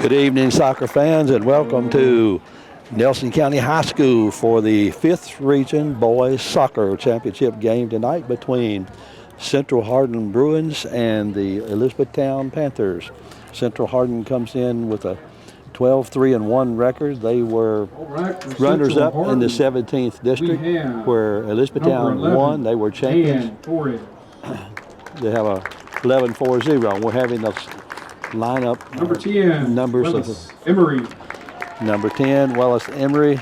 Good evening, soccer fans, and welcome to Nelson County High School for the 5th Region Boys Soccer Championship game tonight between Central Hardin Bruins and the Elizabethtown Panthers. Central Hardin comes in with a 12-3-1 record. They were runners-up in the 17th district, where Elizabethtown won. They were champions. They have a 11-4-0. We're having those lineup number 10 numbers Willis Emery. Number 10 Willis Emery.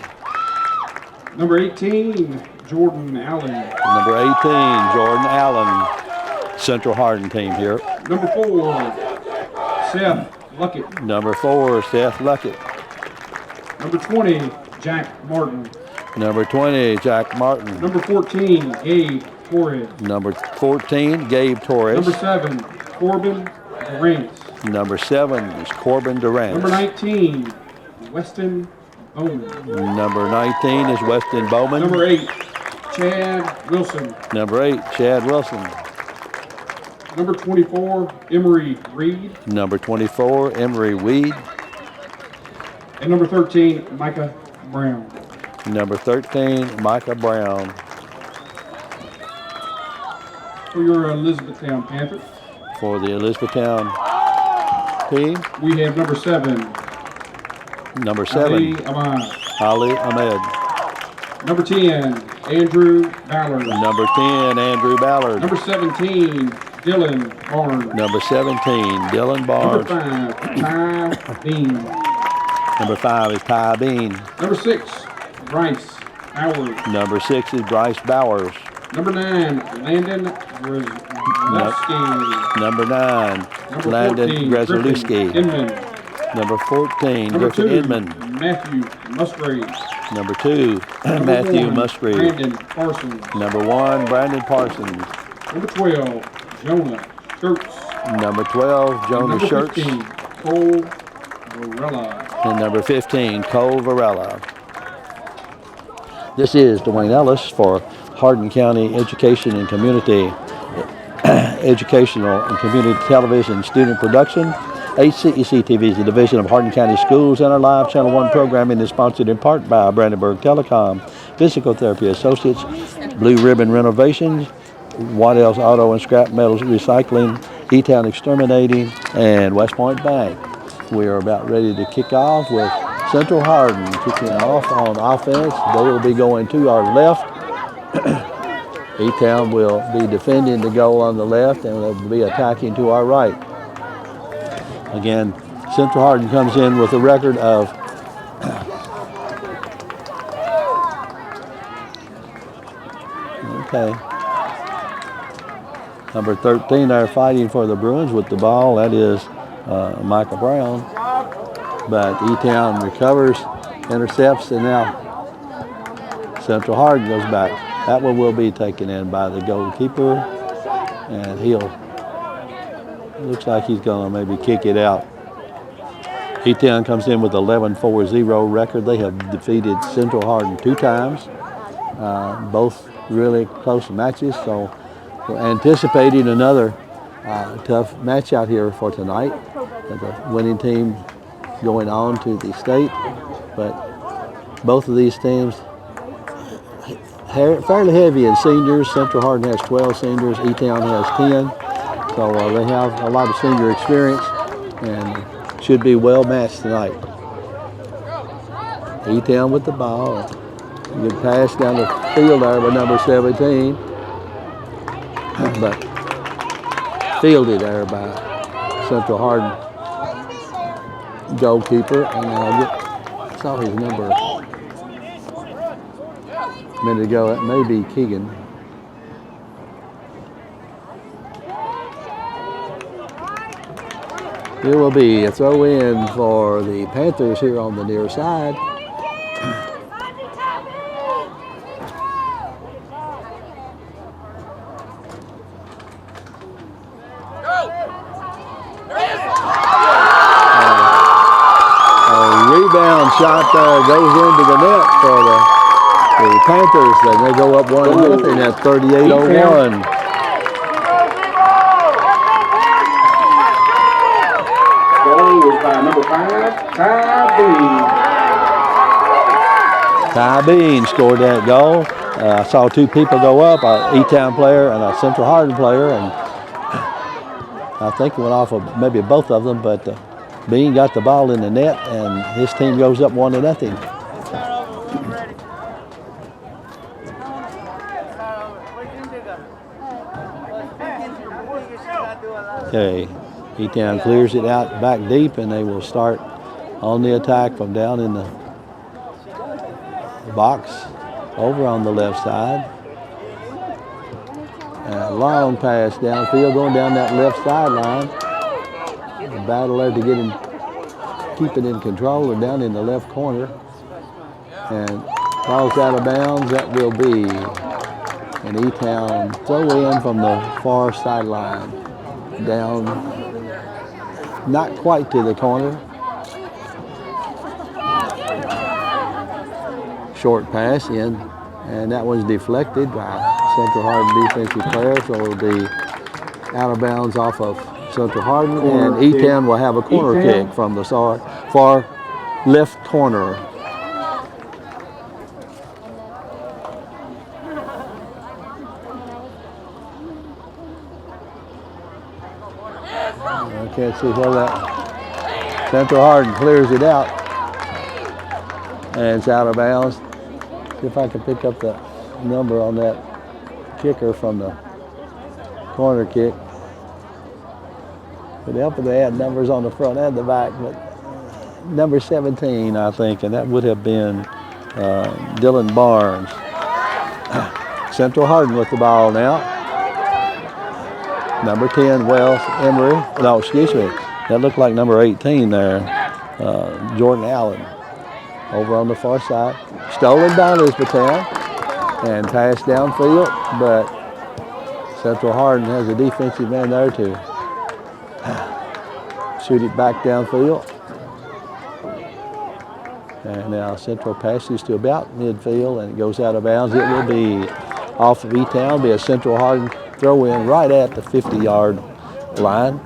Number 18 Jordan Allen. Number 18 Jordan Allen. Central Hardin team here. Number 4 Seth Luckett. Number 4 Seth Luckett. Number 20 Jack Martin. Number 20 Jack Martin. Number 14 Gabe Torres. Number 14 Gabe Torres. Number 7 Corbin Durant. Number 7 is Corbin Durant. Number 19 Weston Bowman. Number 19 is Weston Bowman. Number 8 Chad Wilson. Number 8 Chad Wilson. Number 24 Emery Reed. Number 24 Emery Weed. And number 13 Micah Brown. Number 13 Micah Brown. For your Elizabethtown Panthers. For the Elizabethtown team, we have number 7. Number 7, Ali Ahmed. Number 10, Andrew Ballard. Number 10, Andrew Ballard. Number 17, Dylan Barnes. Number 17, Dylan Barnes. Number 5, Ty Bean. Number 5 is Ty Bean. Number 6, Bryce Bowers. Number 6 is Bryce Bowers. Number 9, Landon Grzelewski. Number 9, Landon Grzelewski. Number 14, Griffin Inman. Matthew Musgrave. Number 2, Matthew Musgrave. Brandon Parsons. Number 1, Brandon Parsons. Number 12, Jonah Schertz. Number 12, Jonah Schertz. 15, Cole Varela. And number 15, Cole Varela. This is Dwayne Ellis for Hardin County Education and Community Educational and Community Television Student Production. HCEC-TV is a division of Hardin County Schools, and our live Channel 1 programming is sponsored in part by Brandenburg Telecom, Physical Therapy Associates, Blue Ribbon Renovations, Waddell's Auto and Scrap Metals Recycling, E-Town Exterminating, and West Point Bank. We are about ready to kick off with Central Hardin kicking off on offense. They will be going to our left. E-Town will be defending the goal on the left, and will be attacking to our right. Again, Central Hardin comes in with a record of number 13, they're fighting for the Bruins with the ball. That is Micah Brown. But E-Town recovers, intercepts, and now Central Hardin goes back. That one will be taken in by the goalkeeper, and looks like he's going to maybe kick it out. E-Town comes in with 11-4-0 record. They have defeated Central Hardin 2 times, both really close matches. So we're anticipating another tough match out here for tonight. The winning team going on to the state, but both of these teams fairly heavy in seniors. Central Hardin has 12 seniors, E-Town has 10. So they have a lot of senior experience and should be well matched tonight. E-Town with the ball. Good pass down the field there by number 17. But fielded there by Central Hardin goalkeeper. And I saw his number a minute ago. That may be Keegan. There will be a throw in for the Panthers here on the near side. A rebound shot goes into the net for the Panthers, and they go up 1-0 at 38:01. Goal was by number 5, Ty Bean. Ty Bean scored that goal. I saw two people go up, an E-Town player and a Central Hardin player, and I think it went off of maybe both of them, but Bean got the ball in the net, and his team goes up 1-0. Okay, E-Town clears it out back deep, and they will start on the attack from down in the box over on the left side. A long pass downfield going down that left sideline. A battle there to get him, keep it in control, and down in the left corner. And falls out of bounds. That will be an E-Town throw in from the far sideline. Down, not quite to the corner. Short pass in, and that one's deflected by Central Hardin defensive player, so it'll be out of bounds off of Central Hardin, and E-Town will have a corner kick from the far left corner. I can't see where that Central Hardin clears it out, and it's out of bounds. See if I can pick up the number on that kicker from the corner kick. It'd help if they had numbers on the front and the back, but number 17, I think, and that would have been Dylan Barnes. Central Hardin with the ball now. Number 10, Wells Emery. No, excuse me. That looked like number 18 there, Jordan Allen. Over on the far side. Stolen by Elizabethtown and passed downfield, but Central Hardin has a defensive man there to shoot it back downfield. And now Central passes to about midfield, and it goes out of bounds. It will be off of E-Town, be a Central Hardin throw in right at the 50-yard line.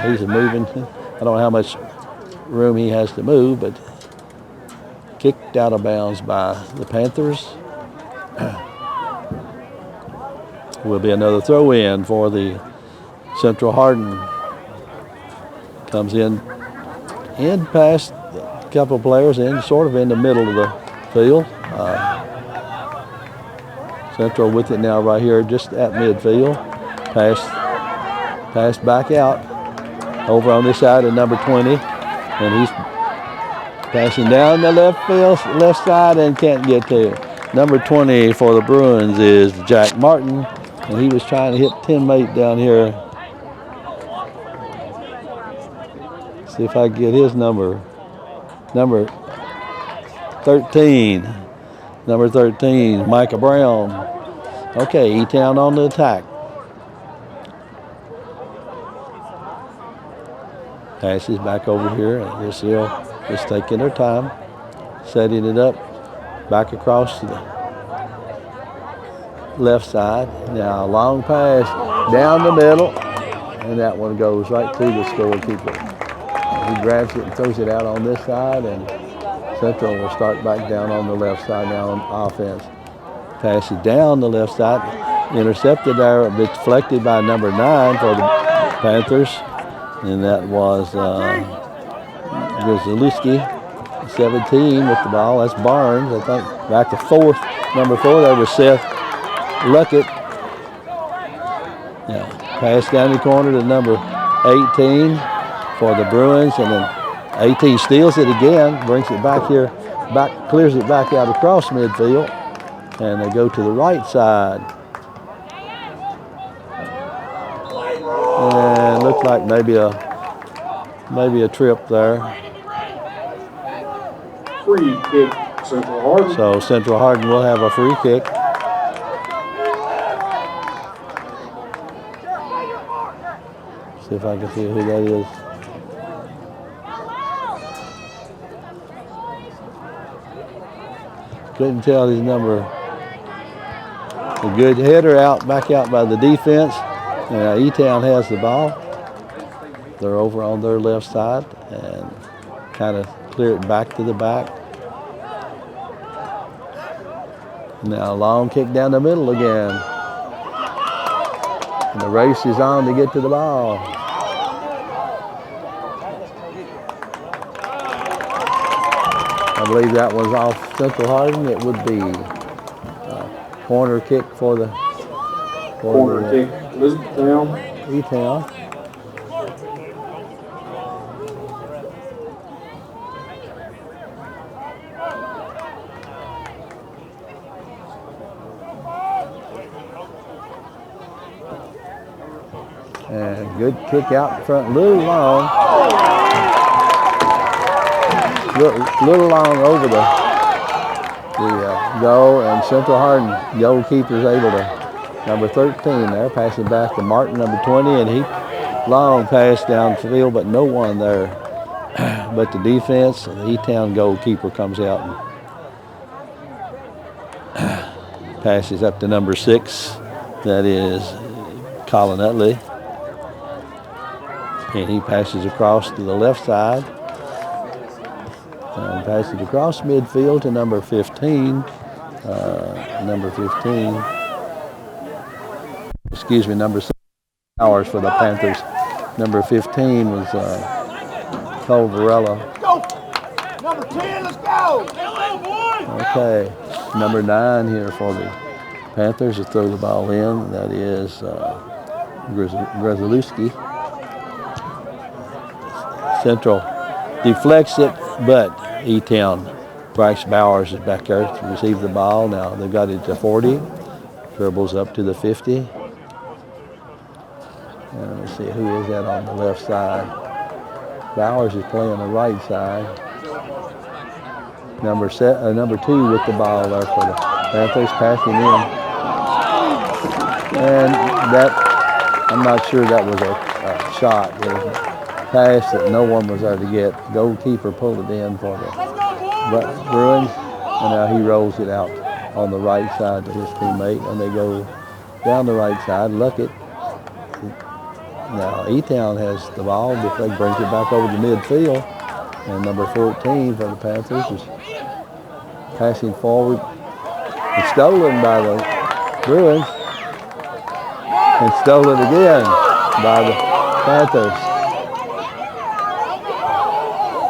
He's moving. I don't know how much room he has to move, but kicked out of bounds by the Panthers. Will be another throw in for the Central Hardin. Comes in past a couple of players, in sort of in the middle of the field. Central with it now right here just at midfield. Pass back out over on this side of number 20, and he's passing down the left side and can't get to it. Number 20 for the Bruins is Jack Martin, and he was trying to hit teammate down here. See if I can get his number. Number 13. Number 13, Micah Brown. Okay, E-Town on the attack. Passes back over here, and they're still just taking their time, setting it up back across to the left side. Now a long pass down the middle, and that one goes right through the scorekeeper. He grabs it and throws it out on this side, and Central will start back down on the left side now on offense. Passes down the left side, intercepted there, deflected by number 9 for the Panthers, and that was Grzalewski, 17 with the ball. That's Barnes, I think. Back to number 4 there was Seth Luckett. Yeah, pass down the corner to number 18 for the Bruins, and then 18 steals it again, brings it back here, clears it back out across midfield, and they go to the right side. And looks like maybe a trip there. Free kick, Central Hardin. So Central Hardin will have a free kick. See if I can see who that is. Couldn't tell his number. A good header back out by the defense. E-Town has the ball. They're over on their left side and kind of clear it back to the back. Now a long kick down the middle again. And the race is on to get to the ball. I believe that was off Central Hardin. It would be a corner kick for the Corner kick, Elizabethtown. E-Town. And good kick out in front, little long. Little long over the goal, and Central Hardin goalkeeper's able to, number 13 there, passing back to Martin, number 20, and he long pass downfield, but no one there. But the defense, the E-Town goalkeeper comes out and passes up to number 6, that is Colin Utley. And he passes across to the left side and passes across midfield to number 15. Number 7 hours for the Panthers. Number 15 was Culverella. Number 10, let's go! Okay, number 9 here for the Panthers to throw the ball in. That is Grzelewski. Central deflects it, but E-Town, Bryce Bowers is back there to receive the ball. Now they've got it to 40, dribbles up to the 50. And let's see, who is that on the left side? Bowers is playing the right side. Number 2 with the ball there for the Panthers, passing in. And that, I'm not sure that was a shot. It was a pass that no one was there to get. Goalkeeper pulled it in for the Bruins, and now he rolls it out on the right side to his teammate, and they go down the right side. Luckett. Now E-Town has the ball, but they brings it back over to midfield, and number 14 for the Panthers is passing forward. It's stolen by the Bruins, and stolen again by the Panthers.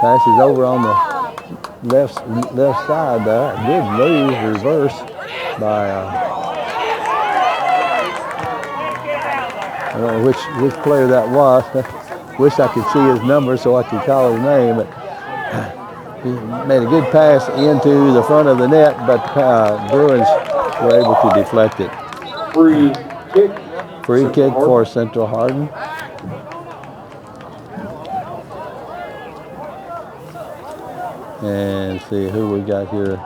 Passes over on the left side there. Good move, reverse by I don't know which player that was. Wish I could see his number so I could call his name. But he made a good pass into the front of the net, but Bruins were able to deflect it. Free kick. Free kick for Central Hardin. And see who we got here.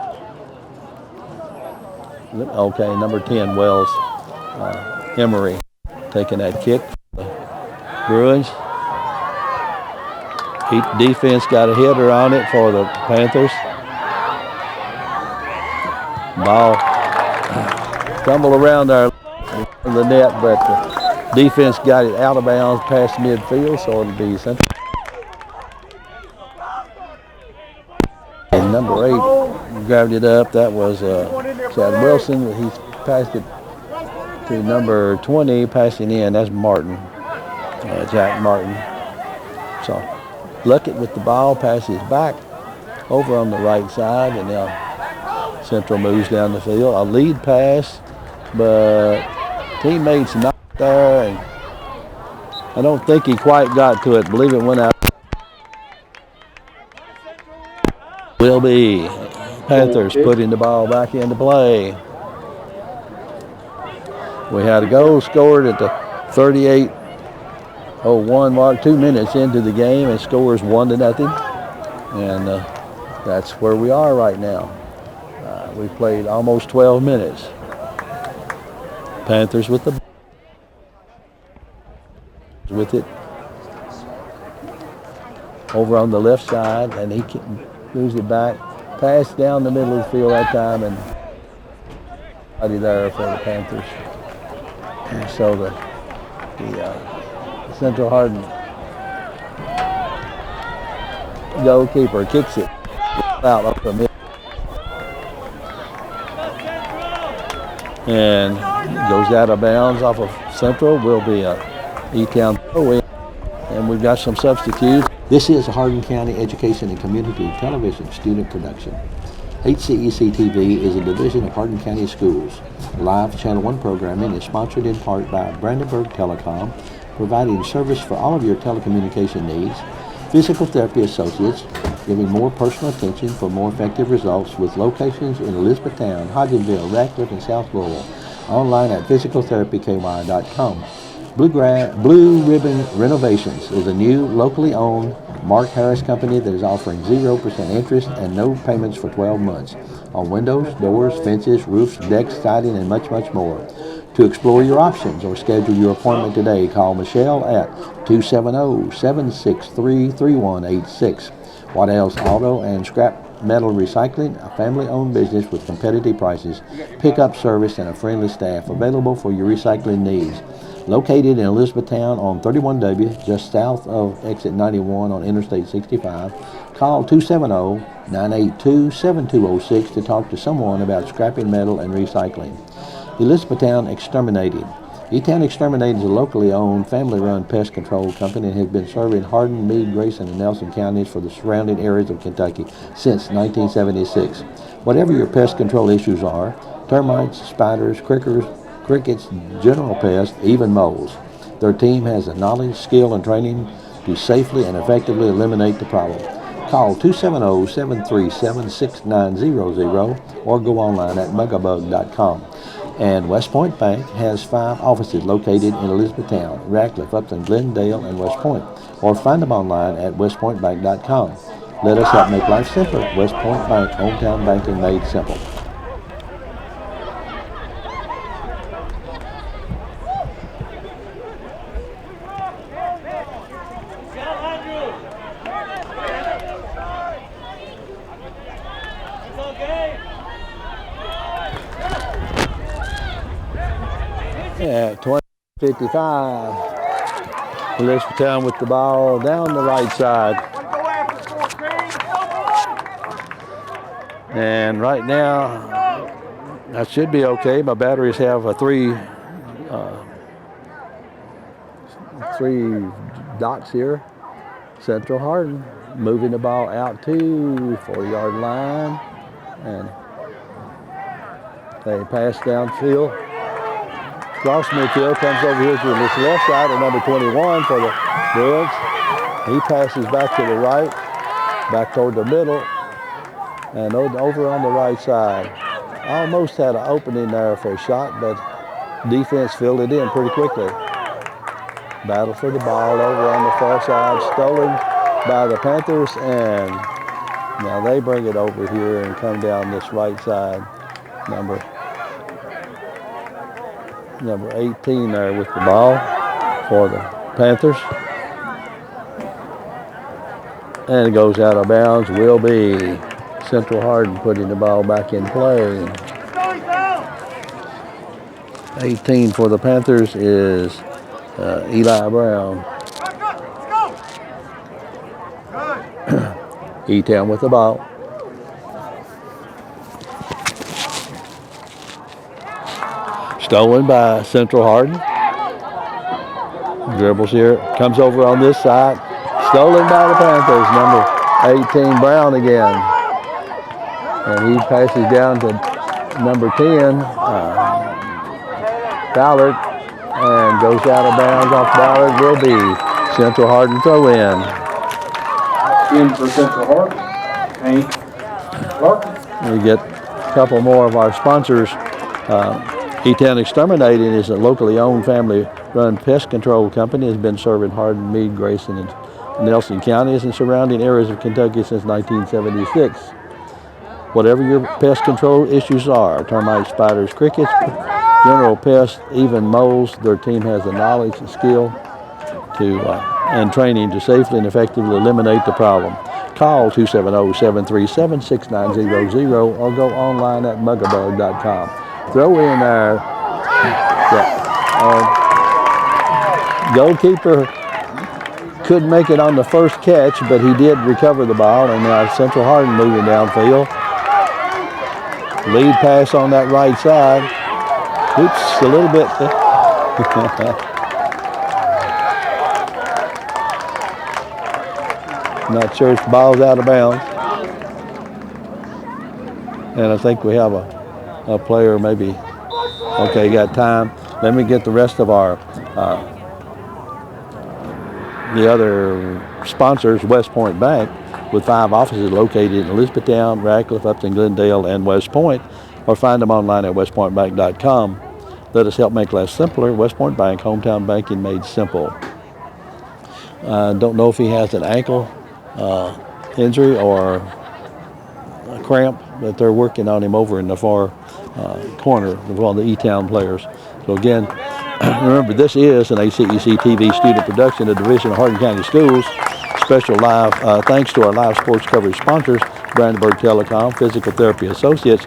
Okay, number 10, Wells. Emery taking that kick. Bruins. Defense got a header on it for the Panthers. Ball stumbled around there in the net, but the defense got it out of bounds past midfield, so it'll be Central. And number 8 grabbed it up. That was Chad Wilson. He passed it to number 20, passing in. That's Martin, Jack Martin. So Luckett with the ball, passes back over on the right side, and now Central moves down the field. A lead pass, but teammates not there, and I don't think he quite got to it. I believe it went out. Will be Panthers putting the ball back into play. We had a goal scored at the 38:01 mark, 2 minutes into the game, and scores 1-0. And that's where we are right now. We played almost 12 minutes. Panthers with it over on the left side, and he moves it back, pass down the middle of the field that time, and there for the Panthers. And so the Central Hardin goalkeeper kicks it out up the middle. And goes out of bounds off of Central. Will be a E-Town throw-in. And we've got some substitutes. This is Hardin County Education and Community Television student production. HCEC-TV is a division of Hardin County Schools. Live Channel 1 programming is sponsored in part by Brandenburg Telecom, providing service for all of your telecommunication needs. Physical Therapy Associates, giving more personal attention for more effective results with locations in Elizabethtown, Hodgenville, Ratcliffe, and South Louisville. Online at physicaltherapyky.com. Blue Ribbon Renovations is a new, locally owned Mark Harris company that is offering 0% interest and no payments for 12 months on windows, doors, fences, roofs, decks, siding, and much, much more. To explore your options or schedule your appointment today, call Michelle at 270-763-3186. Waddell's Auto and Scrap Metal Recycling, a family-owned business with competitive prices, pickup service, and a friendly staff available for your recycling needs. Located in Elizabethtown on 31W, just south of exit 91 on Interstate 65, call 270-982-7206 to talk to someone about scrapping metal and recycling. Elizabethtown Exterminating. E-Town Exterminating is a locally owned, family-run pest control company and has been serving Hardin, Meade, Grayson, and Nelson counties for the surrounding areas of Kentucky since 1976. Whatever your pest control issues are, termites, spiders, crickets, general pests, even moles, their team has the knowledge, skill, and training to safely and effectively eliminate the problem. Call 270-737-6900 or go online at megabug.com. And West Point Bank has 5 offices located in Elizabethtown, Ratcliffe, Upton, Glendale, and West Point. Or find them online at westpointbank.com. Let us help make life simpler. West Point Bank, hometown banking made simple. At 20:55, Elizabethtown with the ball down the right side. And right now, that should be okay. My batteries have a three dots here. Central Hardin moving the ball out to 4-yard line. And they pass downfield. Cross midfield, comes over here to this left side of number 21 for the Bruins. He passes back to the right, back toward the middle, and over on the right side. Almost had an opening there for a shot, but defense filled it in pretty quickly. Battle for the ball over on the far side, stolen by the Panthers, and now they bring it over here and come down this right side. Number 18 there with the ball for the Panthers. And it goes out of bounds. Will be Central Hardin putting the ball back in play. 18 for the Panthers is Eli Brown. E-Town with the ball. Stolen by Central Hardin. Dribbles here, comes over on this side. Stolen by the Panthers, number 18 Brown again. And he passes down to number 10, Ballard, and goes out of bounds off Ballard. Will be Central Hardin throw in. In for Central Hardin, Hank Larkin. We get a couple more of our sponsors. E-Town Exterminating is a locally owned family-run pest control company. Has been serving Hardin, Meade, Grayson, and Nelson counties and surrounding areas of Kentucky since 1976. Whatever your pest control issues are, termites, spiders, crickets, general pests, even moles, their team has the knowledge and skill and training to safely and effectively eliminate the problem. Call 270-737-6900 or go online at mugabug.com. Throw in there. Goalkeeper couldn't make it on the first catch, but he did recover the ball, and now Central Hardin moving downfield. Lead pass on that right side. Oops, a little bit. Not sure if the ball's out of bounds. And I think we have a player maybe. Okay, got time. Let me get the rest of our the other sponsors. West Point Bank, with 5 offices located in Elizabethtown, Radcliffe, Upton, Glendale, and West Point, or find them online at westpointbank.com. Let us help make life simpler. West Point Bank, hometown banking made simple. Don't know if he has an ankle injury or a cramp, but they're working on him over in the far corner of all the E-Town players. So again, remember, this is an HCEC-TV student production of Division of Hardin County Schools. Special live thanks to our live sports coverage sponsors, Brandenburg Telecom, Physical Therapy Associates,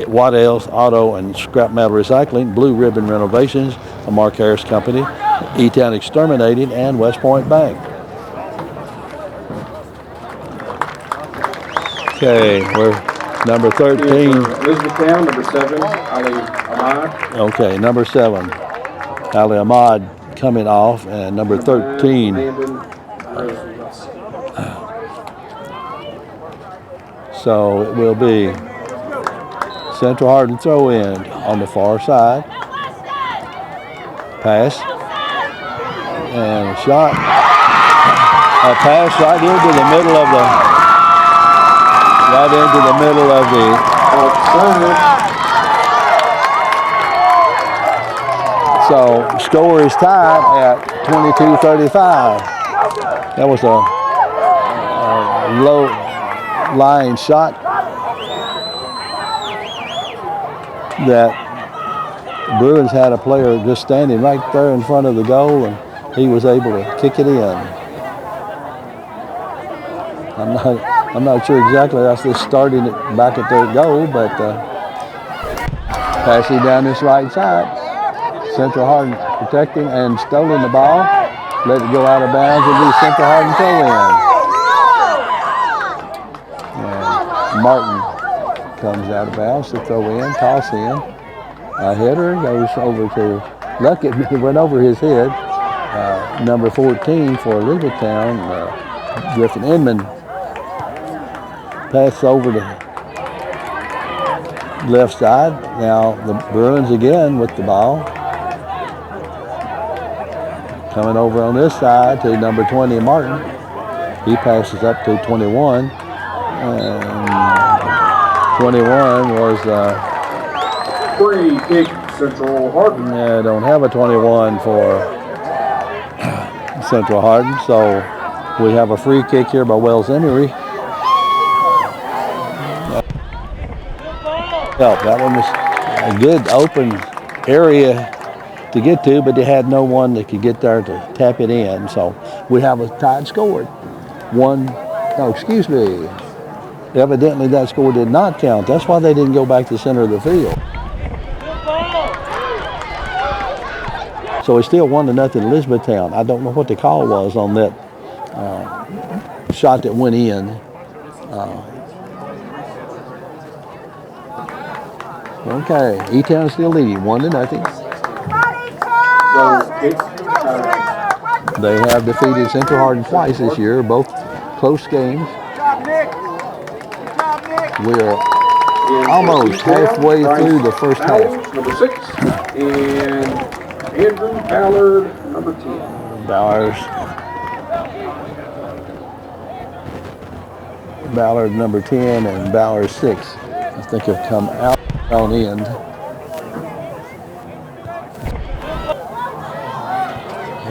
Waddell's Auto and Scrap Metal Recycling, Blue Ribbon Renovations, a Mark Harris Company, E-Town Exterminating, and West Point Bank. Okay, we're number 13. Elizabethtown, number 7, Ali Ahmad. Okay, number 7, Ali Ahmad coming off, and number 13. So it will be Central Hardin throw in on the far side. Pass. And a shot. A pass right into the middle of the So score is tied at 22-35. That was a low line shot that Bruins had a player just standing right there in front of the goal, and he was able to kick it in. I'm not sure exactly that's just starting it back at their goal, but passing down this right side. Central Hardin protecting and stolen the ball. Let it go out of bounds and be Central Hardin throw in. And Martin comes out of bounds to throw in, toss in. A hitter goes over to Luckett, went over his head. Number 14 for Elizabethtown, Griffin Inman. Pass over to left side. Now the Bruins again with the ball. Coming over on this side to number 20, Martin. He passes up to 21. And 21 was free kick, Central Hardin. Yeah, don't have a 21 for Central Hardin, so we have a free kick here by Wells Emery. That one was a good open area to get to, but they had no one that could get there to tap it in. So we have a tied score. Evidently that score did not count. That's why they didn't go back to the center of the field. So it's still 1-0 Elizabethtown. I don't know what the call was on that shot that went in. Okay, E-Town is still leading 1-0. They have defeated Central Hardin twice this year, both close games. We're almost halfway through the first half. Number 6 and Andrew Ballard, number 10. Ballard number 10 and Ballard 6. I think have come out on end.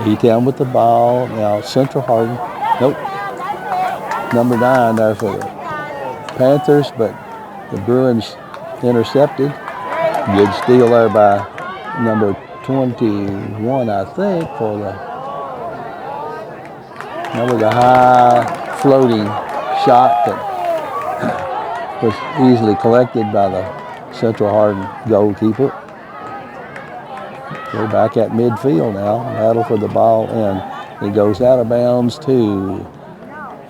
E-Town with the ball. Now Central Hardin. Nope. Number 9 there for the Panthers, but the Bruins intercepted. Good steal there by number 21, I think, for the high floating shot that was easily collected by the Central Hardin goalkeeper. We're back at midfield now. Battle for the ball and It goes out of bounds to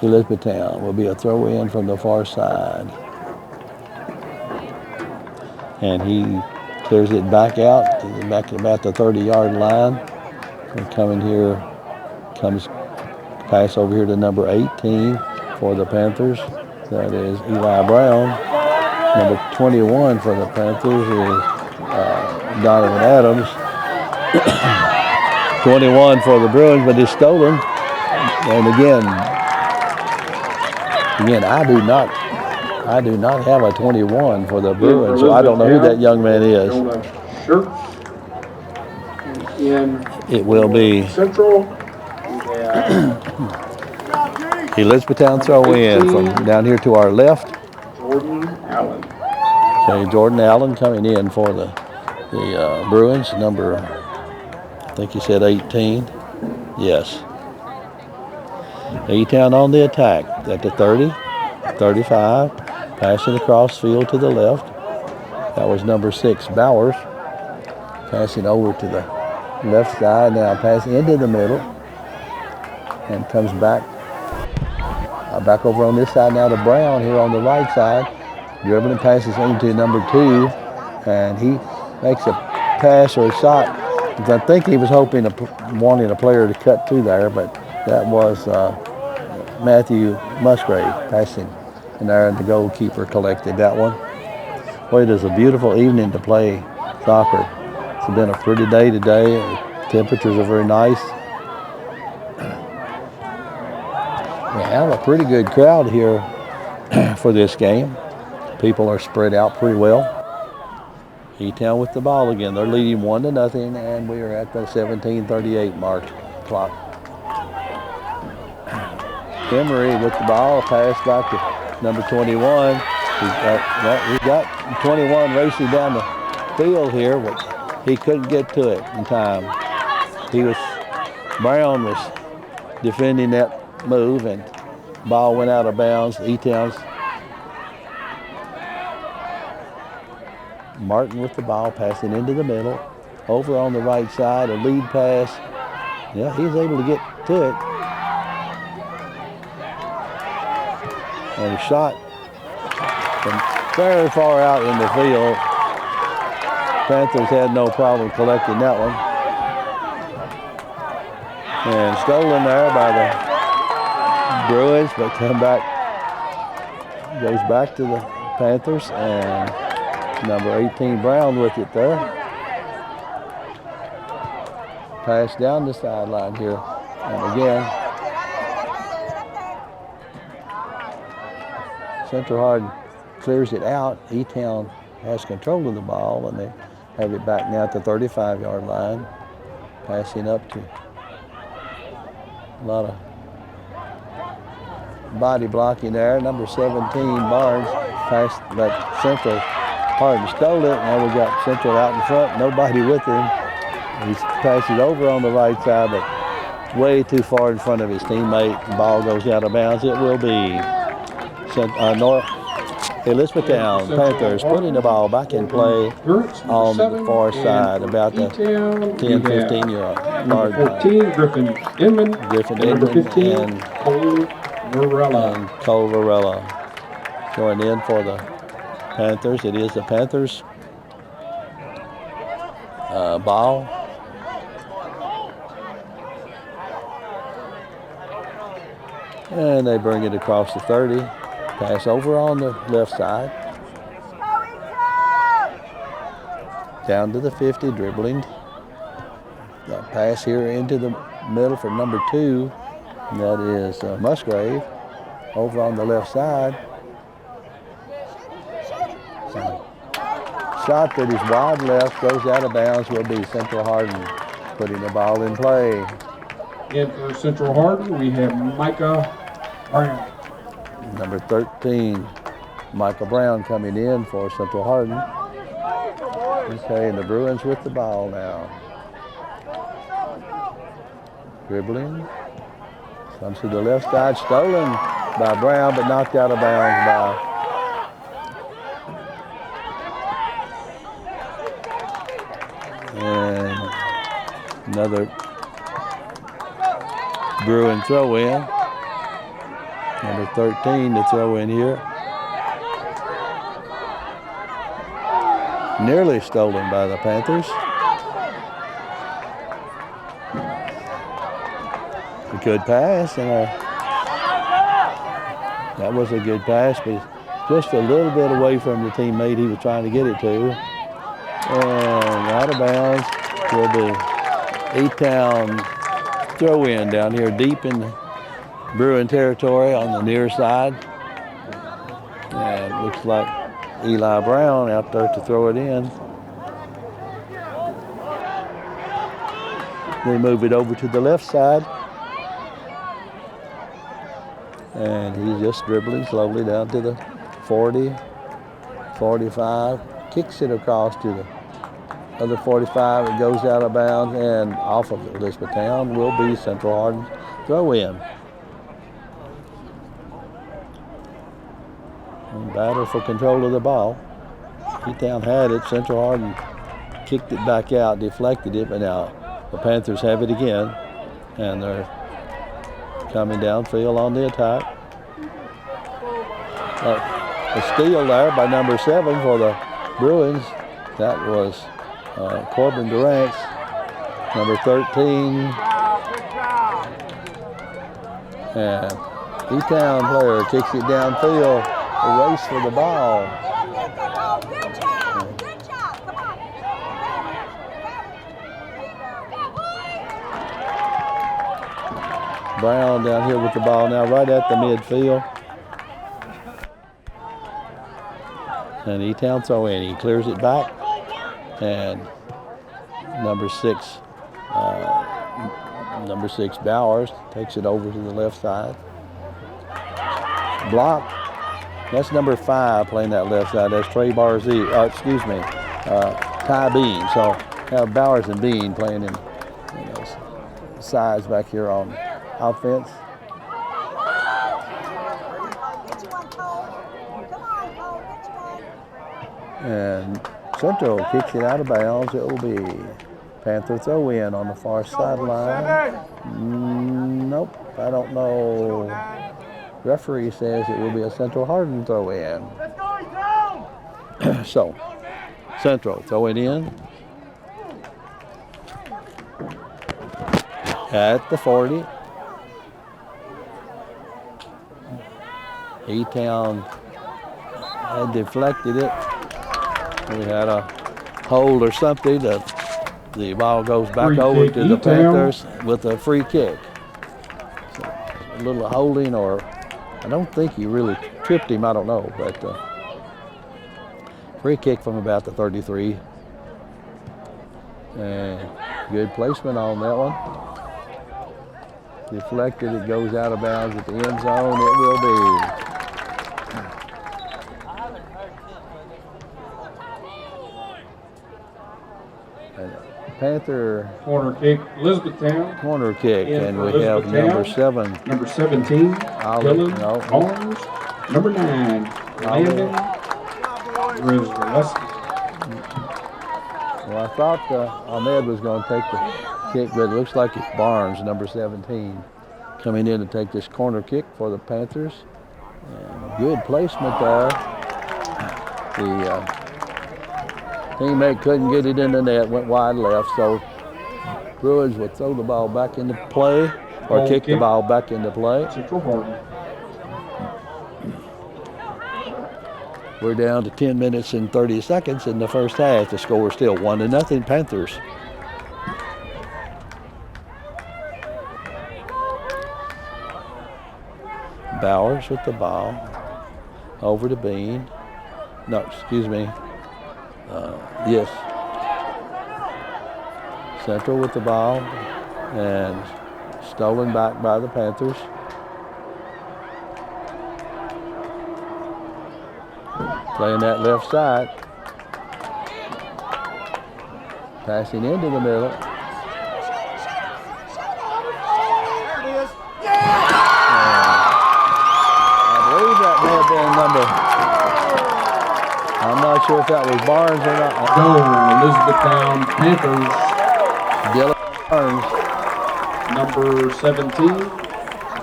Elizabethtown. Will be a throw in from the far side. And he clears it back out to back about the 30-yard line. And coming here, comes pass over here to number 18 for the Panthers. That is Eli Brown. Number 21 for the Panthers is Donovan Adams. 21 for the Bruins, but it's stolen. And again, I do not have a 21 for the Bruins, so I don't know who that young man is. It will be Central. Elizabethtown throw in from down here to our left. Jordan Allen. Okay, Jordan Allen coming in for the Bruins, number, I think he said 18. Yes. E-Town on the attack at the 30, 35, passing across field to the left. That was number 6, Bowers, passing over to the left side, now passing into the middle, and comes back over on this side now to Brown here on the right side. Dribbling passes into number 2, and he makes a pass or a shot. I think he was wanting a player to cut through there, but that was Matthew Musgrave passing in there, and the goalkeeper collected that one. Boy, it is a beautiful evening to play soccer. It's been a pretty day today. Temperatures are very nice. We have a pretty good crowd here for this game. People are spread out pretty well. E-Town with the ball again. They're leading 1-0, and we are at the 17:38 mark clock. Emery with the ball, pass back to number 21. He got 21 racing down the field here, but he couldn't get to it in time. Brown was defending that move, and ball went out of bounds. E-Town's Martin with the ball, passing into the middle. Over on the right side, a lead pass. Yeah, he's able to get to it. And a shot from very far out in the field. Panthers had no problem collecting that one. And stolen there by the Bruins, but goes back to the Panthers, and number 18 Brown with it there. Pass down the sideline here, and again, Central Hardin clears it out. E-Town has control of the ball, and they have it back now at the 35-yard line. Passing up to a lot of body blocking there. Number 17, Barnes, passed, but Central Hardin stole it. Now we got Central out in front, nobody with him. He passes over on the right side, but way too far in front of his teammate. The ball goes out of bounds. It will be Elizabethtown Panthers putting the ball back in play on the far side, about the 10-15-yard line. 14, Griffin Inman. Number 15, and Cole Varela going in for the Panthers. It is the Panthers ball. And they bring it across the 30. Pass over on the left side. Down to the 50, dribbling. Pass here into the middle for number 2. And that is Musgrave. Over on the left side. Shot that is wide left, goes out of bounds, will be Central Hardin putting the ball in play. And for Central Hardin, we have Micah Brown. Number 13, Michael Brown coming in for Central Hardin. Okay, and the Bruins with the ball now. Dribbling. Comes to the left side, stolen by Brown, but knocked out of bounds by and another Bruin throw in. Number 13 to throw in here. Nearly stolen by the Panthers. A good pass, and that was a good pass, but just a little bit away from the teammate he was trying to get it to. And out of bounds will be E-Town throw in down here deep in Bruin territory on the near side. And it looks like Eli Brown out there to throw it in. They move it over to the left side. And he's just dribbling slowly down to the 40, 45, kicks it across to the other 45. It goes out of bounds, and off of Elizabethtown will be Central Hardin throw in. And battle for control of the ball. E-Town had it. Central Hardin kicked it back out, deflected it, but now the Panthers have it again, and they're coming downfield on the attack. A steal there by number 7 for the Bruins. That was Corbin Durant's number 13. And E-Town player kicks it downfield. A race for the ball. Good job. Good job. Come on. Brown down here with the ball now right at the midfield. And E-Town throw in. He clears it back. And number 6 Bowers takes it over to the left side. Block. That's number 5 playing that left side. That's Trey Barzee. Ty Bean. So have Bowers and Bean playing in sides back here on offense. And Central kicks it out of bounds. It will be Panther throw in on the far sideline. Nope, I don't know. Referee says it will be a Central Hardin throw in. So, Central throw it in. At the 40. E-Town had deflected it. We had a hold or something. The ball goes back Free over kick, to the E-Town. Panthers with a free kick. So a little holding, or I don't think he really tripped him. I don't know, but free kick from about the 33. And good placement on that one. Deflected, it goes out of bounds at the end zone. It will be. Panther Corner kick, Elizabethtown. corner kick, In and for we have number Elizabethtown. 7. Number 17, Dylan no. Barnes. Number 9, Landon Rizaleski. Well, I thought Ahmed was going to take the kick, but it looks like it's Barnes, number 17, coming in to take this corner kick for the Panthers. And good placement there. The teammate couldn't get it in the net, went wide left, so Bruins will throw the ball back into play, or Ball kick the kick. ball back into play. Central Hardin. We're down to 10 minutes and 30 seconds in the first half. The score is still 1-0 Panthers. Bowers with the ball. Over to Bean. No, excuse me. Yes. Central with the ball. And stolen back by the Panthers. Playing that left side. Passing into the middle. I believe that may have been number. I'm not sure if that was Barnes or not. Goal, Elizabethtown Panthers. Dylan Barnes. number 17,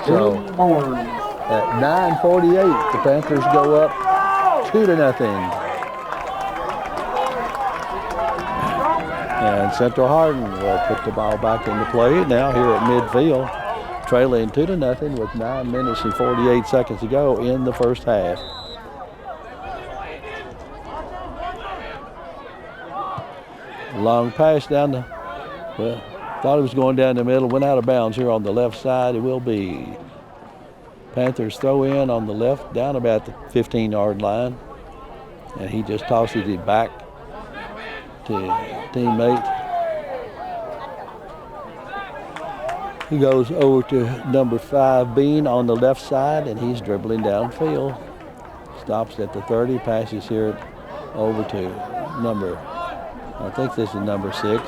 So, Jim Barnes. at 9:48, the Panthers go up 2-0. And Central Hardin will put the ball back into play now here at midfield, trailing 2-0 with 9 minutes and 48 seconds to go in the first half. Long pass down the, well, thought it was going down the middle, went out of bounds here on the left side. It will be Panthers throw in on the left, down about the 15-yard line. And he just tosses it back to teammate. He goes over to number 5, Bean, on the left side, and he's dribbling downfield. Stops at the 30, passes here over to number, I think this is number 6.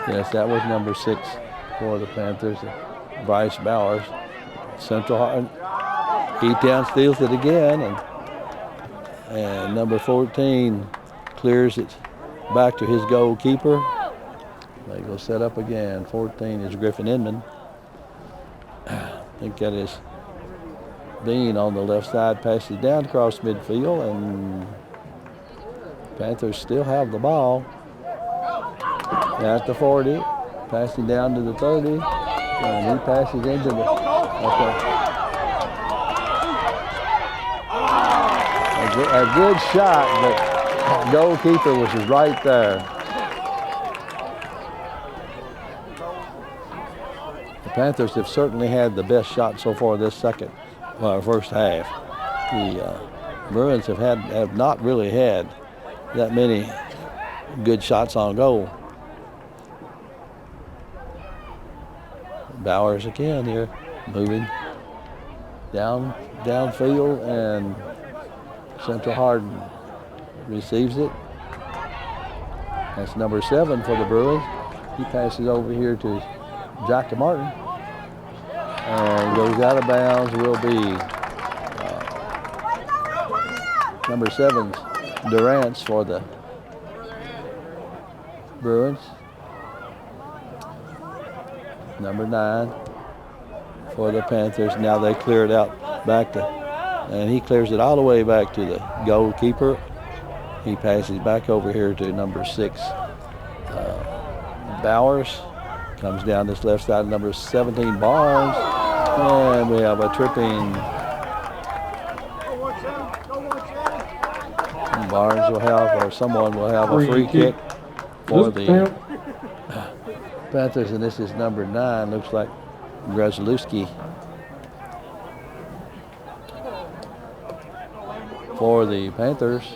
Yes, that was number 6 for the Panthers, Bryce Bowers. Central Hardin, E-Town steals it again, and number 14 clears it back to his goalkeeper. They go set up again. 14 is Griffin Inman. I think that is Bean on the left side, passes down across midfield, and Panthers still have the ball. At the 40, passing down to the 30, and he passes into the, a good shot, but the goalkeeper was right there. The Panthers have certainly had the best shot so far this first half. The Bruins have not really had that many good shots on goal. Bowers again here, moving downfield, and Central Hardin receives it. That's number 7 for the Bruins. He passes over here to Jackie Martin, and goes out of bounds. Will be number 7's Durant's for the Bruins. Number 9 for the Panthers. Now they clear it out back to, and he clears it all the way back to the goalkeeper. He passes back over here to number 6, Bowers. Comes down this left side, number 17, Barnes. And we have a tripping. Barnes will have, or someone will have a free kick for the Panthers, and this is number 9, looks like Grzelewski for the Panthers.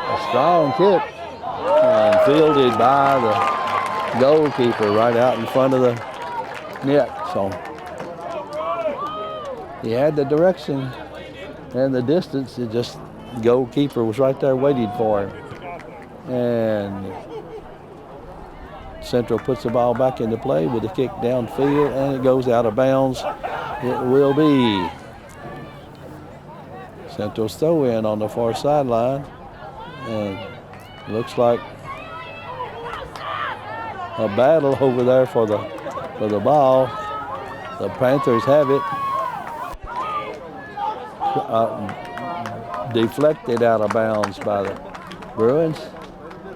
A strong kick, and fielded by the goalkeeper right out in front of the net. So he had the direction and the distance. It just, the goalkeeper was right there waiting for him. And Central puts the ball back into play with a kick downfield, and it goes out of bounds. It will be Central's throw in on the far sideline, and looks like a battle over there for the ball. The Panthers have it. Deflected out of bounds by the Bruins,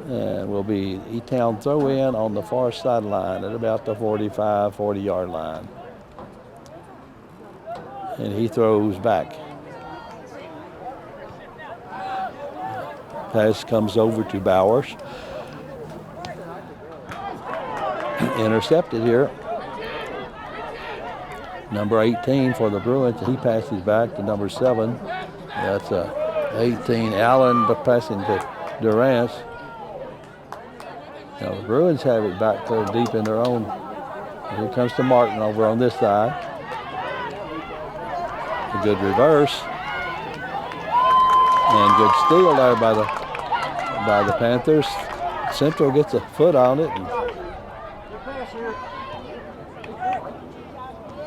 and will be E-Town throw in on the far sideline at about the 40-yard line. And he throws back. Pass comes over to Bowers. Intercepted here. Number 18 for the Bruins. He passes back to number 7. That's 18, Allen, but passing to Durant. Now the Bruins have it back there deep in their own. Here comes to Martin over on this side. A good reverse. And good steal there by the Panthers. Central gets a foot on it. And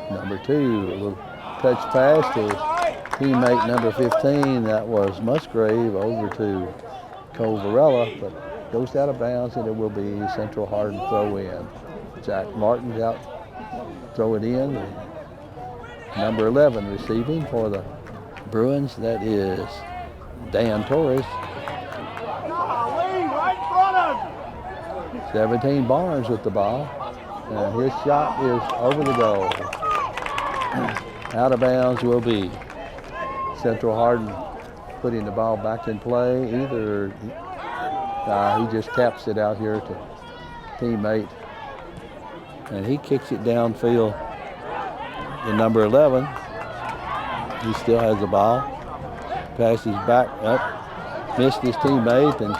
number 2. A little touch pass to teammate number 15. That was Musgrave over to Cole Varela, but goes out of bounds, and it will be Central Hardin throw in. Jack Martin's out, throw it in. Number 11 receiving for the Bruins. That is Dan Torres. 17 Barnes with the ball. And his shot is over the goal. Out of bounds will be Central Hardin putting the ball back in play. Either he just taps it out here to teammate. And he kicks it downfield to number 11. He still has the ball. Passes back up. Missed his teammate, and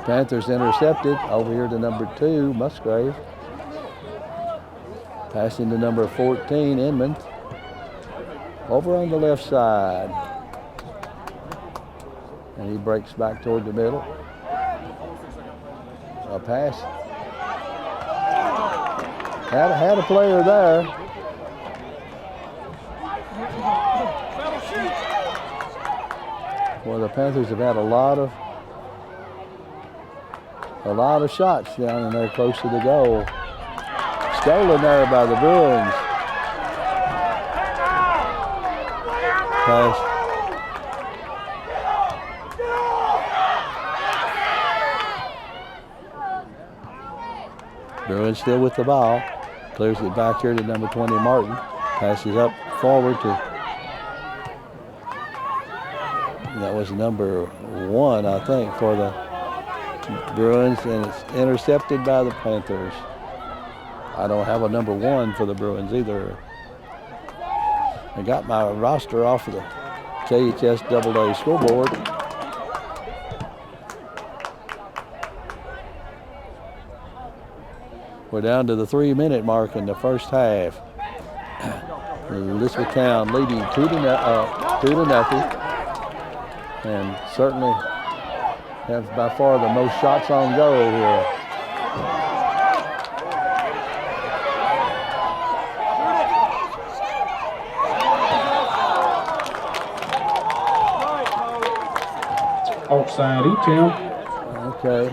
Panthers intercepted over here to number 2, Musgrave. Passing to number 14, Inman. Over on the left side. And he breaks back toward the middle. A pass. Had a player there. Well, the Panthers have had a lot of shots down in there close to the goal. Stolen there by the Bruins. Pass. Bruins still with the ball. Clears it back here to number 20, Martin. Passes up forward to, that was number 1, I think, for the Bruins, and it's intercepted by the Panthers. I don't have a number 1 for the Bruins either. I got my roster off of the KHS AA scoreboard. We're down to the 3-minute mark in the first half. Elizabethtown leading 2-0, and certainly have by far the most shots on goal here. Offside, E-Town. Okay,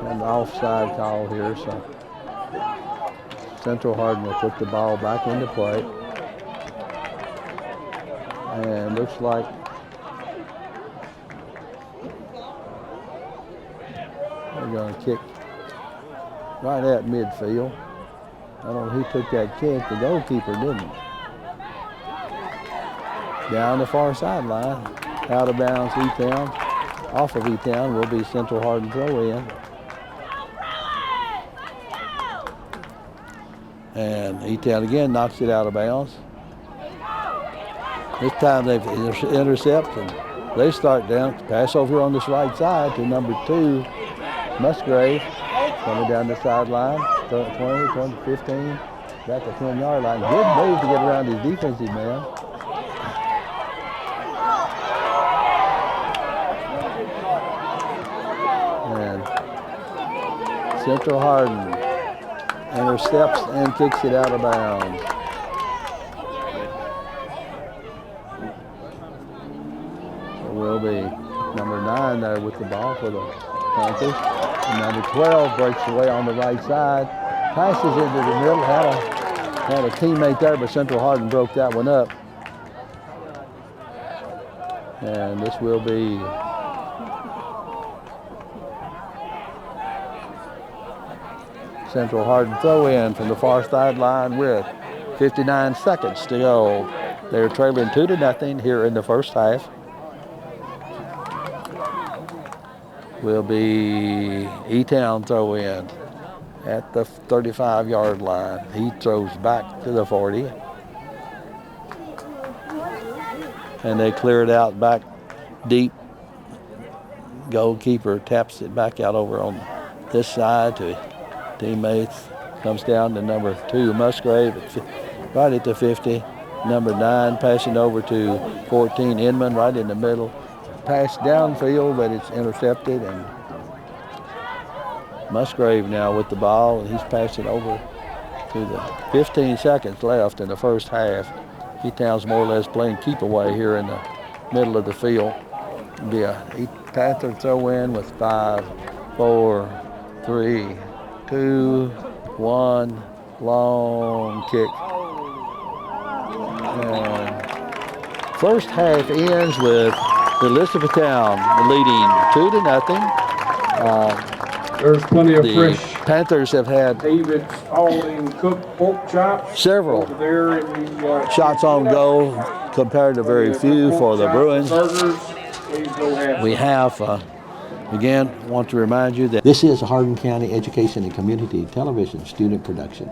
and the offside call here, so Central Hardin will put the ball back into play. And looks like they're going to kick right at midfield. I don't know who took that kick. The goalkeeper didn't. Down the far sideline. Out of bounds, E-Town. Off of E-Town will be Central Hardin throw in. And E-Town again knocks it out of bounds. This time they've intercepted. They start down, pass over on this right side to number 2, Musgrave. Coming down the sideline, 20, 15, back to 10-yard line. Good move to get around his defensive man. And Central Hardin intercepts and kicks it out of bounds. Will be number 9 there with the ball for the Panthers. And number 12 breaks away on the right side, passes into the middle. Had a teammate there, but Central Hardin broke that one up. And this will be Central Hardin throw in from the far sideline with 59 seconds to go. They're trailing 2-0 here in the first half. Will be E-Town throw in at the 35-yard line. He throws back to the 40. And they clear it out back deep. Goalkeeper taps it back out over on this side to teammates. Comes down to number 2, Musgrave, right at the 50. Number 9 passing over to 14, Inman, right in the middle. Pass downfield, but it's intercepted, and Musgrave now with the ball, and he's passing over to the 15 seconds left in the first half. E-Town's more or less playing keep away here in the middle of the field. It'll be a Panther throw in with 5, 4, 3, 2, 1, long kick. And first half ends with Elizabethtown leading 2-0. There's plenty of The fresh Panthers have had David Spalding cooked pork chops several over there in the shots on goal compared to very few for the Bruins. Burgers. Please go have We have, again, want to remind you that this is a Hardin County Education and Community Television student production.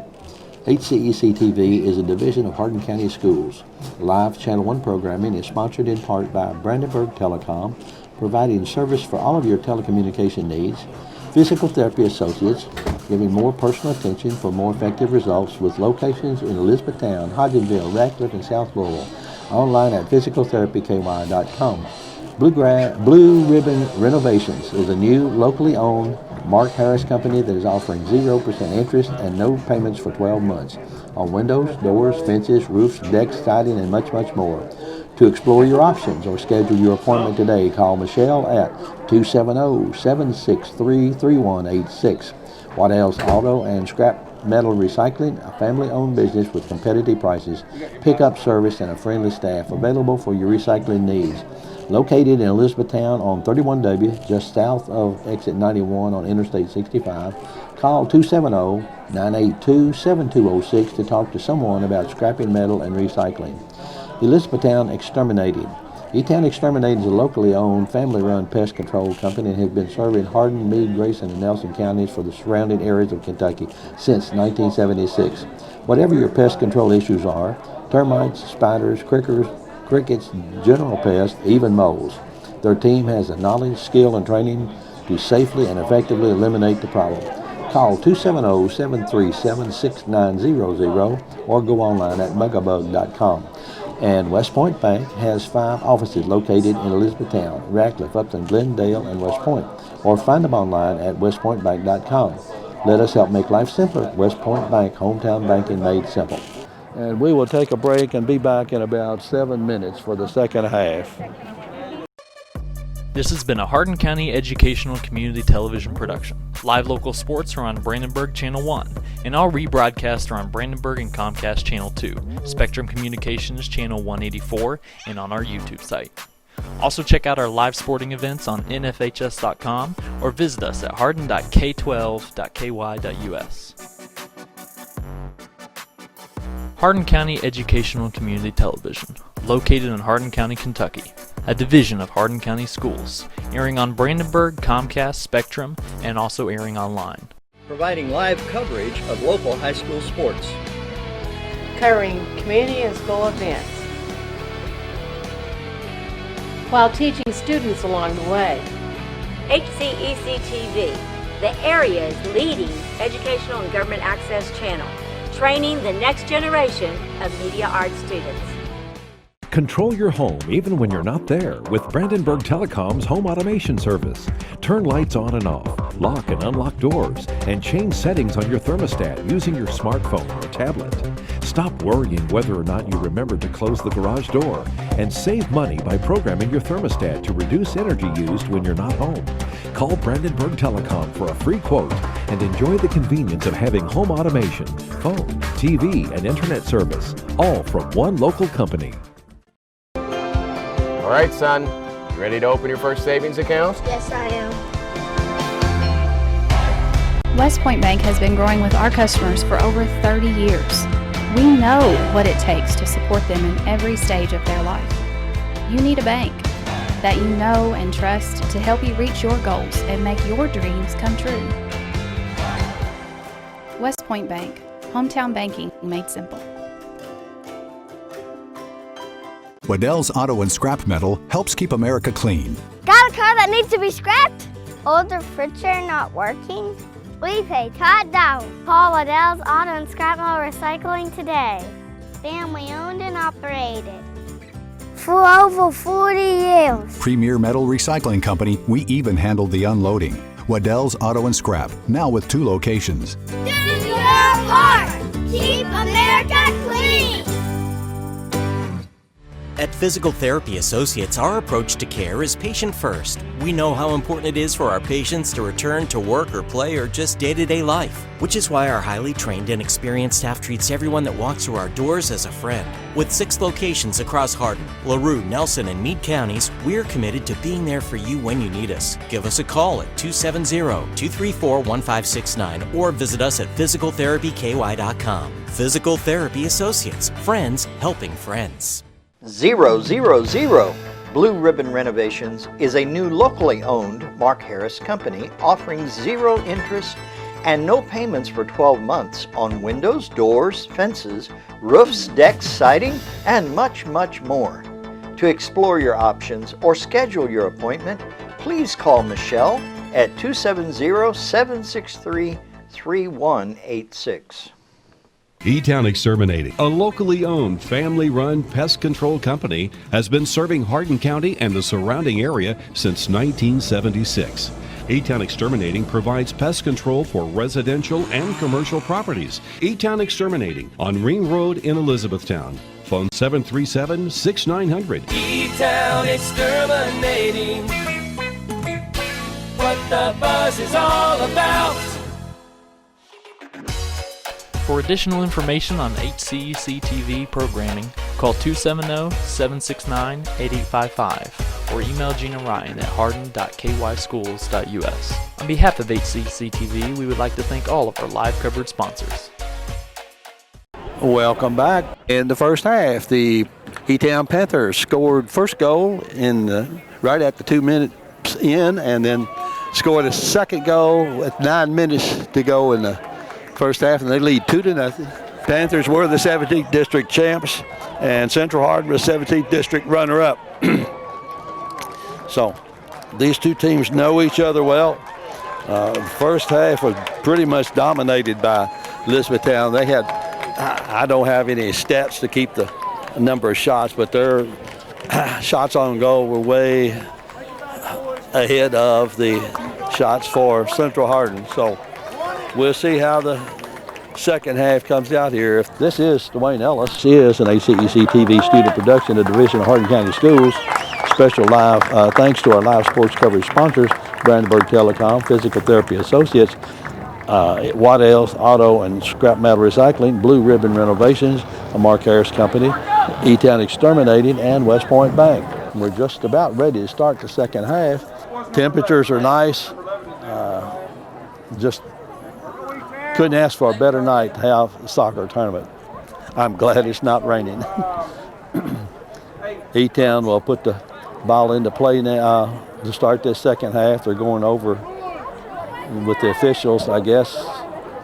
HCEC-TV is a division of Hardin County Schools. Live Channel 1 programming is sponsored in part by Brandenburg Telecom, providing service for all of your telecommunication needs. Physical Therapy Associates, giving more personal attention for more effective results with locations in Elizabethtown, Hodgenville, Ratcliffe, and South Laurel. Online at physicaltherapyky.com. Blue Ribbon Renovations is a new, locally owned Mark Harris company that is offering 0% interest and no payments for 12 months on windows, doors, fences, roofs, decks, siding, and much, much more. To explore your options or schedule your appointment today, call Michelle at 270-763-3186. Waddell's Auto and Scrap Metal Recycling, a family-owned business with competitive prices, pickup service, and a friendly staff available for your recycling needs. Located in Elizabethtown on 31W, just south of exit 91 on Interstate 65, call 270-982-7206 to talk to someone about scrapping metal and recycling. Elizabethtown Exterminating. E-Town Exterminating is a locally owned, family-run pest control company and has been serving Hardin, Meade, Grayson, and Nelson counties for the surrounding areas of Kentucky since 1976. Whatever your pest control issues are, termites, spiders, crickets, general pests, even moles, their team has the knowledge, skill, and training to safely and effectively eliminate the problem. Call 270-737-6900 or go online at megabug.com. And West Point Bank has 5 offices located in Elizabethtown, Ratcliffe, Upton, Glendale, and West Point. Or find them online at westpointbank.com. Let us help make life simpler. West Point Bank, hometown banking made simple. And we will take a break and be back in about 7 minutes for the second half. This has been a Hardin County Educational Community Television production. Live local sports are on Brandenburg Channel 1, and all rebroadcasts are on Brandenburg and Comcast Channel 2, Spectrum Communications Channel 184, and on our YouTube site. Also check out our live sporting events on nfhs.com or visit us at hardin.k12.ky.us. Hardin County Educational Community Television, located in Hardin County, Kentucky, a division of Hardin County Schools, airing on Brandenburg, Comcast, Spectrum, and also airing online. Providing live coverage of local high school sports. Covering community and school events, while teaching students along the way. HCEC-TV, the area's leading educational and government access channel, training the next generation of media arts students. Control your home even when you're not there with Brandenburg Telecom's home automation service. Turn lights on and off, lock and unlock doors, and change settings on your thermostat using your smartphone or tablet. Stop worrying whether or not you remember to close the garage door, and save money by programming your thermostat to reduce energy used when you're not home. Call Brandenburg Telecom for a free quote and enjoy the convenience of having home automation, phone, TV, and internet service, all from one local company. All right, son, you ready to open your first savings account? Yes, I am. West Point Bank has been growing with our customers for over 30 years. We know what it takes to support them in every stage of their life. You need a bank that you know and trust to help you reach your goals and make your dreams come true. West Point Bank, hometown banking made simple. Waddell's Auto and Scrap Metal helps keep America clean. Got a car that needs to be scrapped? Older refrigerator not working? We pay Todd down. Call Waddell's Auto and Scrap Metal Recycling today. Family owned and operated for over 40 years. Premier Metal Recycling Company, we even handle the unloading. Waddell's Auto and Scrap, now with 2 locations. Do your part! Keep America clean! At Physical Therapy Associates, our approach to care is patient first. We know how important it is for our patients to return to work or play or just day-to-day life, which is why our highly trained and experienced staff treats everyone that walks through our doors as a friend. With 6 locations across Hardin, LaRue, Nelson, and Meade counties, we're committed to being there for you when you need us. Give us a call at 270-234-1569 or visit us at physicaltherapyky.com. Physical Therapy Associates, friends helping friends. 000 Blue Ribbon Renovations is a new locally owned Mark Harris company offering 0 interest and no payments for 12 months on windows, doors, fences, roofs, decks, siding, and much, much more. To explore your options or schedule your appointment, please call Michelle at 270-763-3186. E-Town Exterminating, a locally owned, family-run pest control company, has been serving Hardin County and the surrounding area since 1976. E-Town Exterminating provides pest control for residential and commercial properties. E-Town Exterminating on Ring Road in Elizabethtown. Phone 737-6900. E-Town Exterminating, what the buzz is all about. For additional information on HCEC-TV programming, call 270-769-8855 or email Gina Ryan at hardin.kyschools.us. On behalf of HCEC-TV, we would like to thank all of our live coverage sponsors. Welcome back. In the first half, the E-Town Panthers scored first goal right at the 2 minutes in, and then scored a second goal with 9 minutes to go in the first half, and they lead 2-0. Panthers were the 17th district champs, and Central Hardin was 17th district runner-up. So these two teams know each other well. First half was pretty much dominated by Elizabethtown. They had, I don't have any stats to keep the number of shots, but their shots on goal were way ahead of the shots for Central Hardin. So we'll see how the second half comes out here. This is Dwayne Ellis. She is an HCEC-TV student production of Division of Hardin County Schools. Special live thanks to our live sports coverage sponsors, Brandenburg Telecom, Physical Therapy Associates, Waddell's Auto and Scrap Metal Recycling, Blue Ribbon Renovations, a Mark Harris Company, E-Town Exterminating, and West Point Bank. We're just about ready to start the second half. Temperatures are nice. Just couldn't ask for a better night to have a soccer tournament. I'm glad it's not raining. E-Town will put the ball into play now to start this second half. They're going over with the officials, I guess,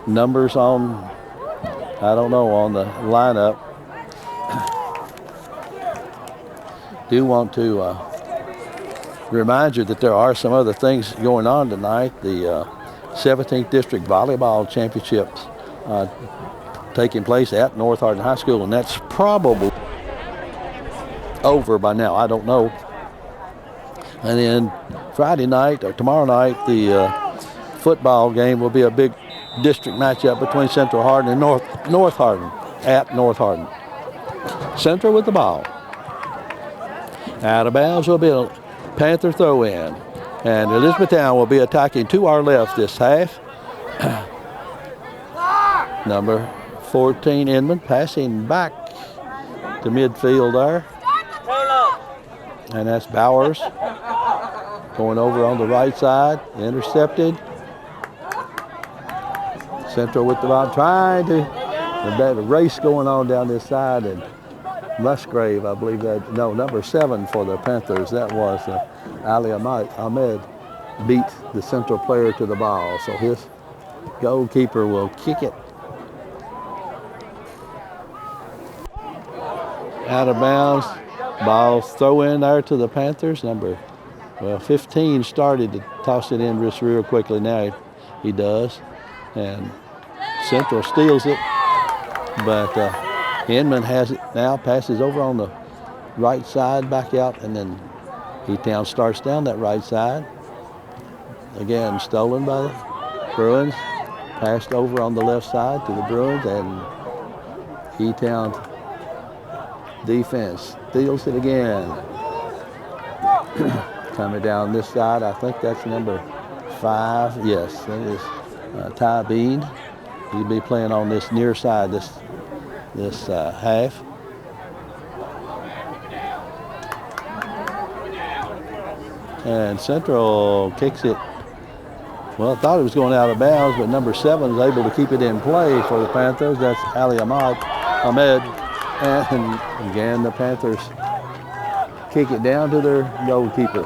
numbers on, I don't know, on the lineup. Do want to remind you that there are some other things going on tonight. The 17th District Volleyball Championships taking place at North Hardin High School, and that's probably over by now. I don't know. And then Friday night or tomorrow night, the football game will be a big district matchup between Central Hardin and North Hardin at North Hardin. Central with the ball. Out of bounds will be a Panther throw-in. And Elizabethtown will be attacking to our left this half. Number 14, Inman, passing back to midfield there. And that's Bowers going over on the right side, intercepted. Central with the ball, trying to, there's a race going on down this side, and Musgrave, I believe that, no, number 7 for the Panthers, that was Ali Ahmed, beat the Central player to the ball. So his goalkeeper will kick it out of bounds. Ball throw in there to the Panthers. Number 15 started to toss it in just real quickly. Now he does. And Central steals it. But Inman has it now, passes over on the right side, back out, and then E-Town starts down that right side. Again, stolen by the Bruins. Passed over on the left side to the Bruins, and E-Town defense steals it again. Coming down this side, I think that's number 5. Yes, that is Ty Bean. He'll be playing on this near side this half. And Central kicks it. Well, I thought it was going out of bounds, but number 7 is able to keep it in play for the Panthers. That's Ali Ahmed. And again, the Panthers kick it down to their goalkeeper.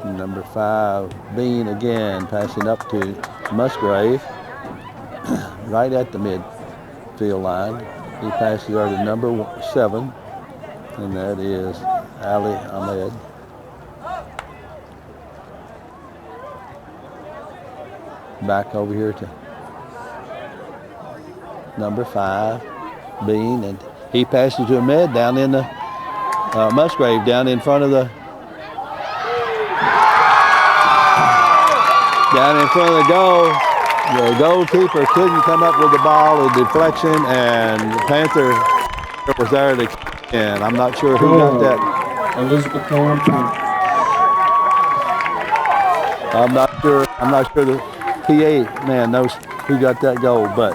Number 5, Bean again, passing up to Musgrave, right at the midfield line. He passes over to number 7, and that is Ali Ahmed. Back over here to number 5, Bean, and he passes to Ahmed down in the Musgrave down in front of the goal. The goalkeeper couldn't come up with the ball, a deflection, and the Panther was there to kick in. I'm not sure who got that. Elizabethtown. I'm not sure the PA man knows who got that goal, but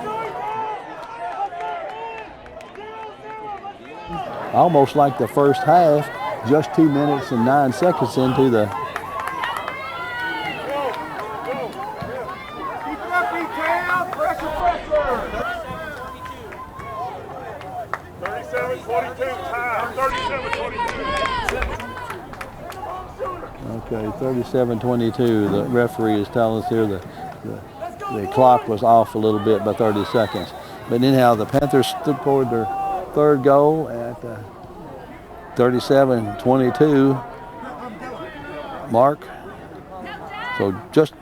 almost like the first half, just 2 minutes and 9 seconds into the Okay, 37-22. The referee is telling us here the clock was off a little bit by 30 seconds. But anyhow, the Panthers scored their third goal at 37-22 mark. So just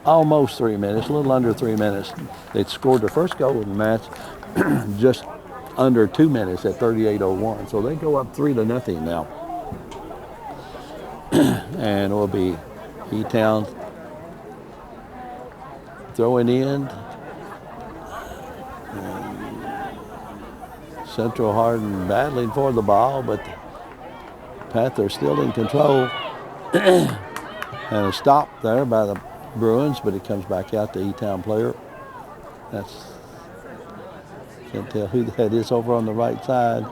almost 3 minutes, a little under 3 minutes. They'd scored their first goal of the match just under 2 minutes at 38:01. So they go up 3-0 now. And it will be E-Town throwing in. Central Hardin battling for the ball, but the Panthers still in control. And a stop there by the Bruins, but it comes back out to E-Town player. Can't tell who that is over on the right side.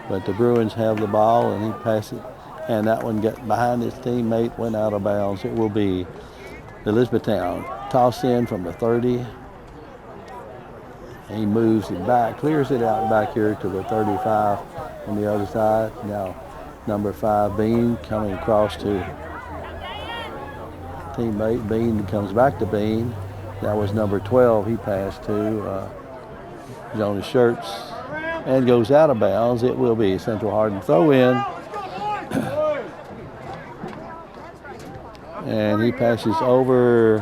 But the Bruins have the ball, and he passes it, and that one got behind his teammate, went out of bounds. It will be Elizabethtown. Toss in from the 30. He moves it back, clears it out back here to the 35 on the other side. Now number 5, Bean, coming across to teammate. Bean comes back to Bean. That was number 12 he passed to. He's on his shirts and goes out of bounds. It will be Central Hardin throw in. And he passes over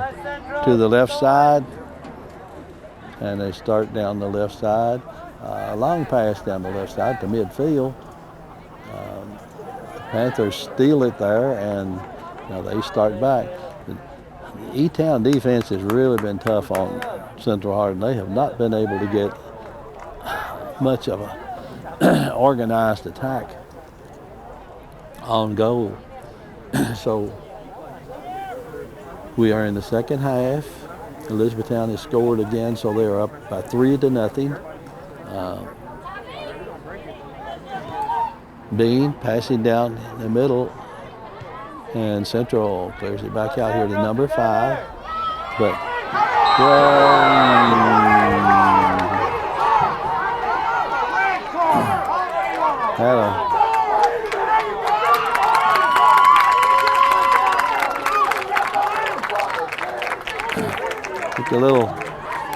to the left side. And they start down the left side. A long pass down the left side to midfield. The Panthers steal it there, and they start back. The E-Town defense has really been tough on Central Hardin. They have not been able to get much of a organized attack on goal. So we are in the second half. Elizabethtown has scored again, so they are up by 3-0. Bean passing down the middle, and Central clears it back out here to number 5. But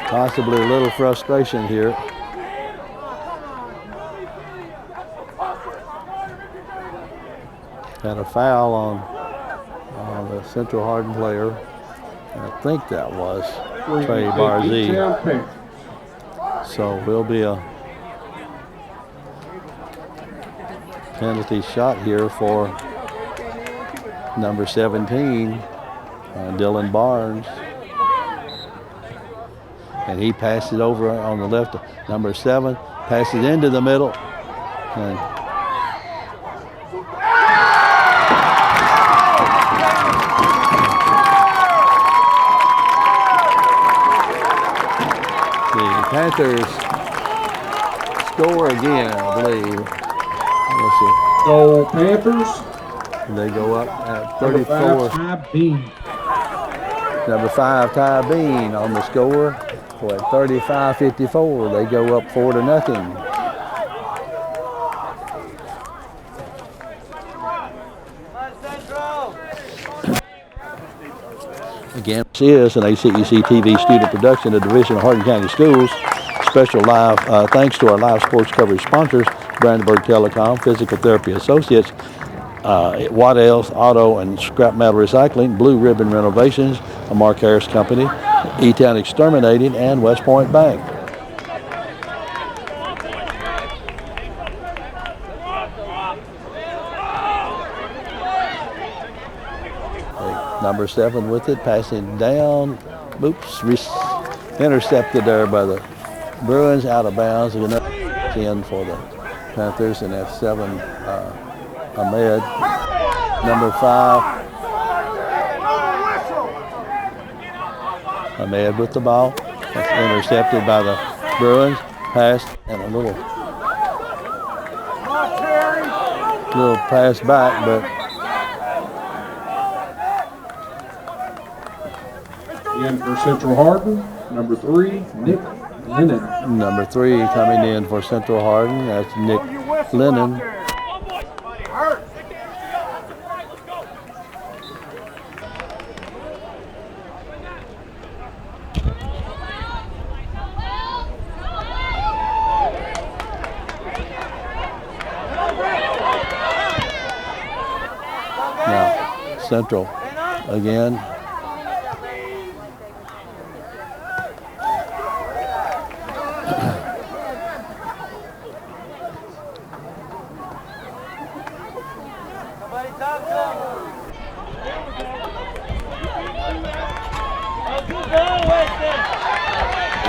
possibly a little frustration here. Had a foul on the Central Hardin player. I think that was Trey Barzee. So will be a penalty shot here for number 17, Dylan Barnes. And he passed it over on the left. Number 7 passes into the middle. And the Panthers score again, I believe. Let's see. Go Panthers. They go up at Number 34. 5, Ty Bean. Number 5, Ty Bean on the score. So at 35-54, they go up 4-0. Again, this is an HCEC-TV student production of Division of Hardin County Schools. Special live thanks to our live sports coverage sponsors, Brandenburg Telecom, Physical Therapy Associates, Waddell's Auto and Scrap Metal Recycling, Blue Ribbon Renovations, a Mark Harris Company, E-Town Exterminating, and West Point Bank. Number 7 with it, passing down. Oops, intercepted there by the Bruins, out of bounds. Another 10 for the Panthers, and that's 7, Ahmed. Number 5, Ahmed with the ball. That's intercepted by the Bruins. Pass and a little pass back, but in for Central Hardin, number 3, Nick Lennon. Number 3 coming in for Central Hardin. That's Nick Lennon. Now, Central again.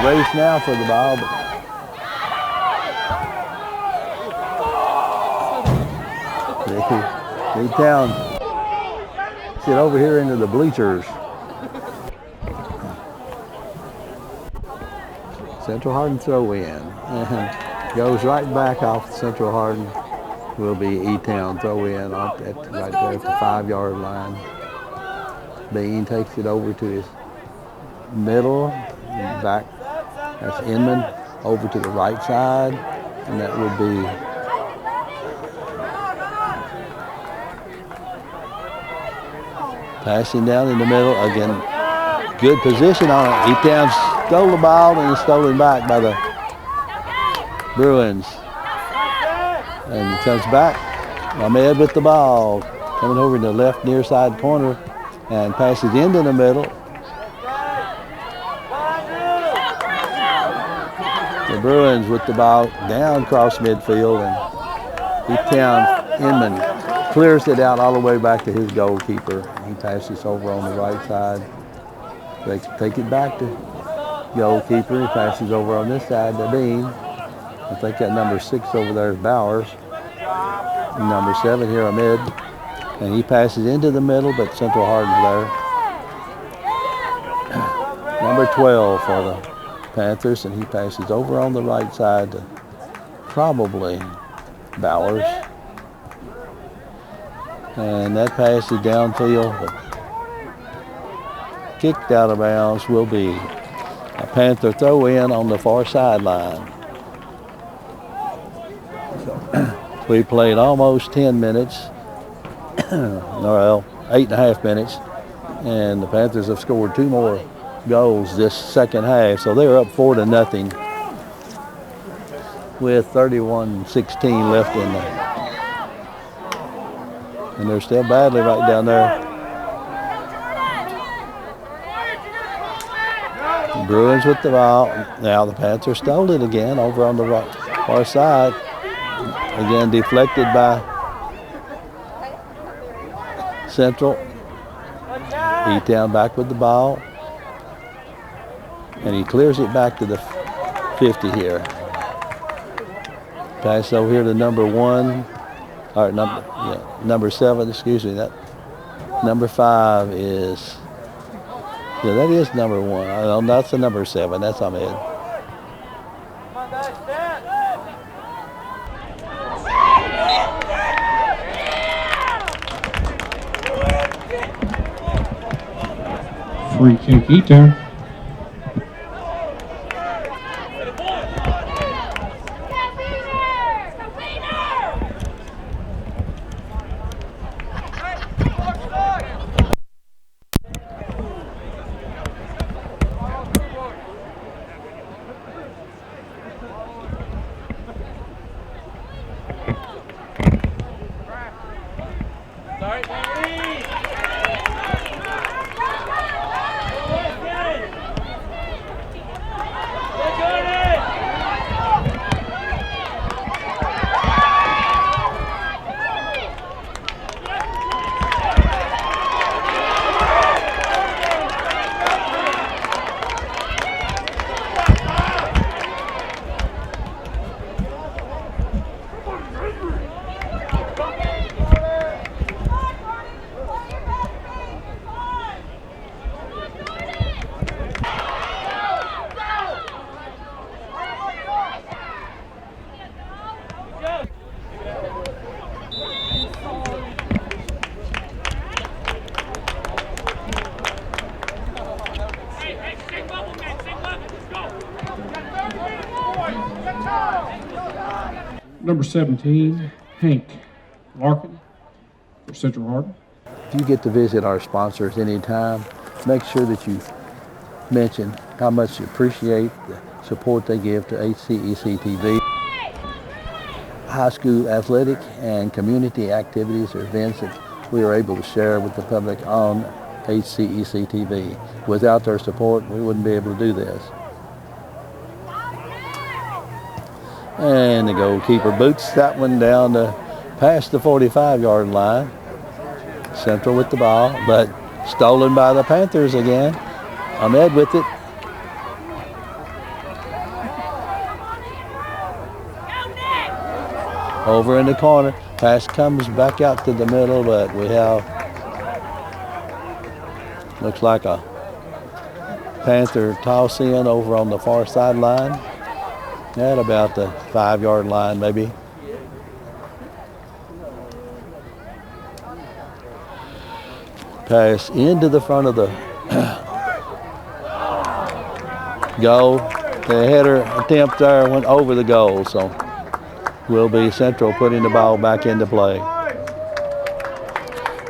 Race now for the ball, but E-Town get over here into the bleachers. Central Hardin throw in and goes right back off Central Hardin. Will be E-Town throw in right there at the 5-yard line. Bean takes it over to his middle, back. That's Inman over to the right side, and that would be passing down in the middle. Again, good position on it. E-Town stole the ball and is stolen back by the Bruins. And he comes back. Ahmed with the ball, coming over in the left near side corner and passes into the middle. The Bruins with the ball down across midfield, and E-Town Inman clears it out all the way back to his goalkeeper. He passes over on the right side. They take it back to goalkeeper. He passes over on this side to Bean. I think that number 6 over there is Bowers. And number 7 here, Ahmed. And he passes into the middle, but Central Hardin's there. Number 12 for the Panthers, and he passes over on the right side to probably Bowers. And that pass is downfield, but kicked out of bounds will be a Panther throw in on the far sideline. So we played almost 10 minutes, well, 8.5 minutes, and the Panthers have scored 2 more goals this second half, so they're up 4-0 with 31-16 left in there. And they're still battling right down there. The Bruins with the ball. Now the Panthers stole it again over on the far side. Again deflected by Central. E-Town back with the ball. And he clears it back to the 50 here. Pass over here to number 1, or number 7, excuse me. That number 5 is, that is number 1. That's the number 7. That's Ahmed. Free kick, E-Town. Number 17, Hank Larkin for Central Hardin. If you get to visit our sponsors anytime, make sure that you mention how much you appreciate the support they give to HCEC-TV. High school athletic and community activities or events that we are able to share with the public on HCEC-TV. Without their support, we wouldn't be able to do this. And the goalkeeper boots that one down to past the 45-yard line. Central with the ball, but stolen by the Panthers again. Ahmed with it. Over in the corner. Pass comes back out to the middle, but we have, looks like a Panther toss in over on the far sideline. At about the 5-yard line, maybe. Pass into the front of the goal. The header attempt there went over the goal, so will be Central putting the ball back into play.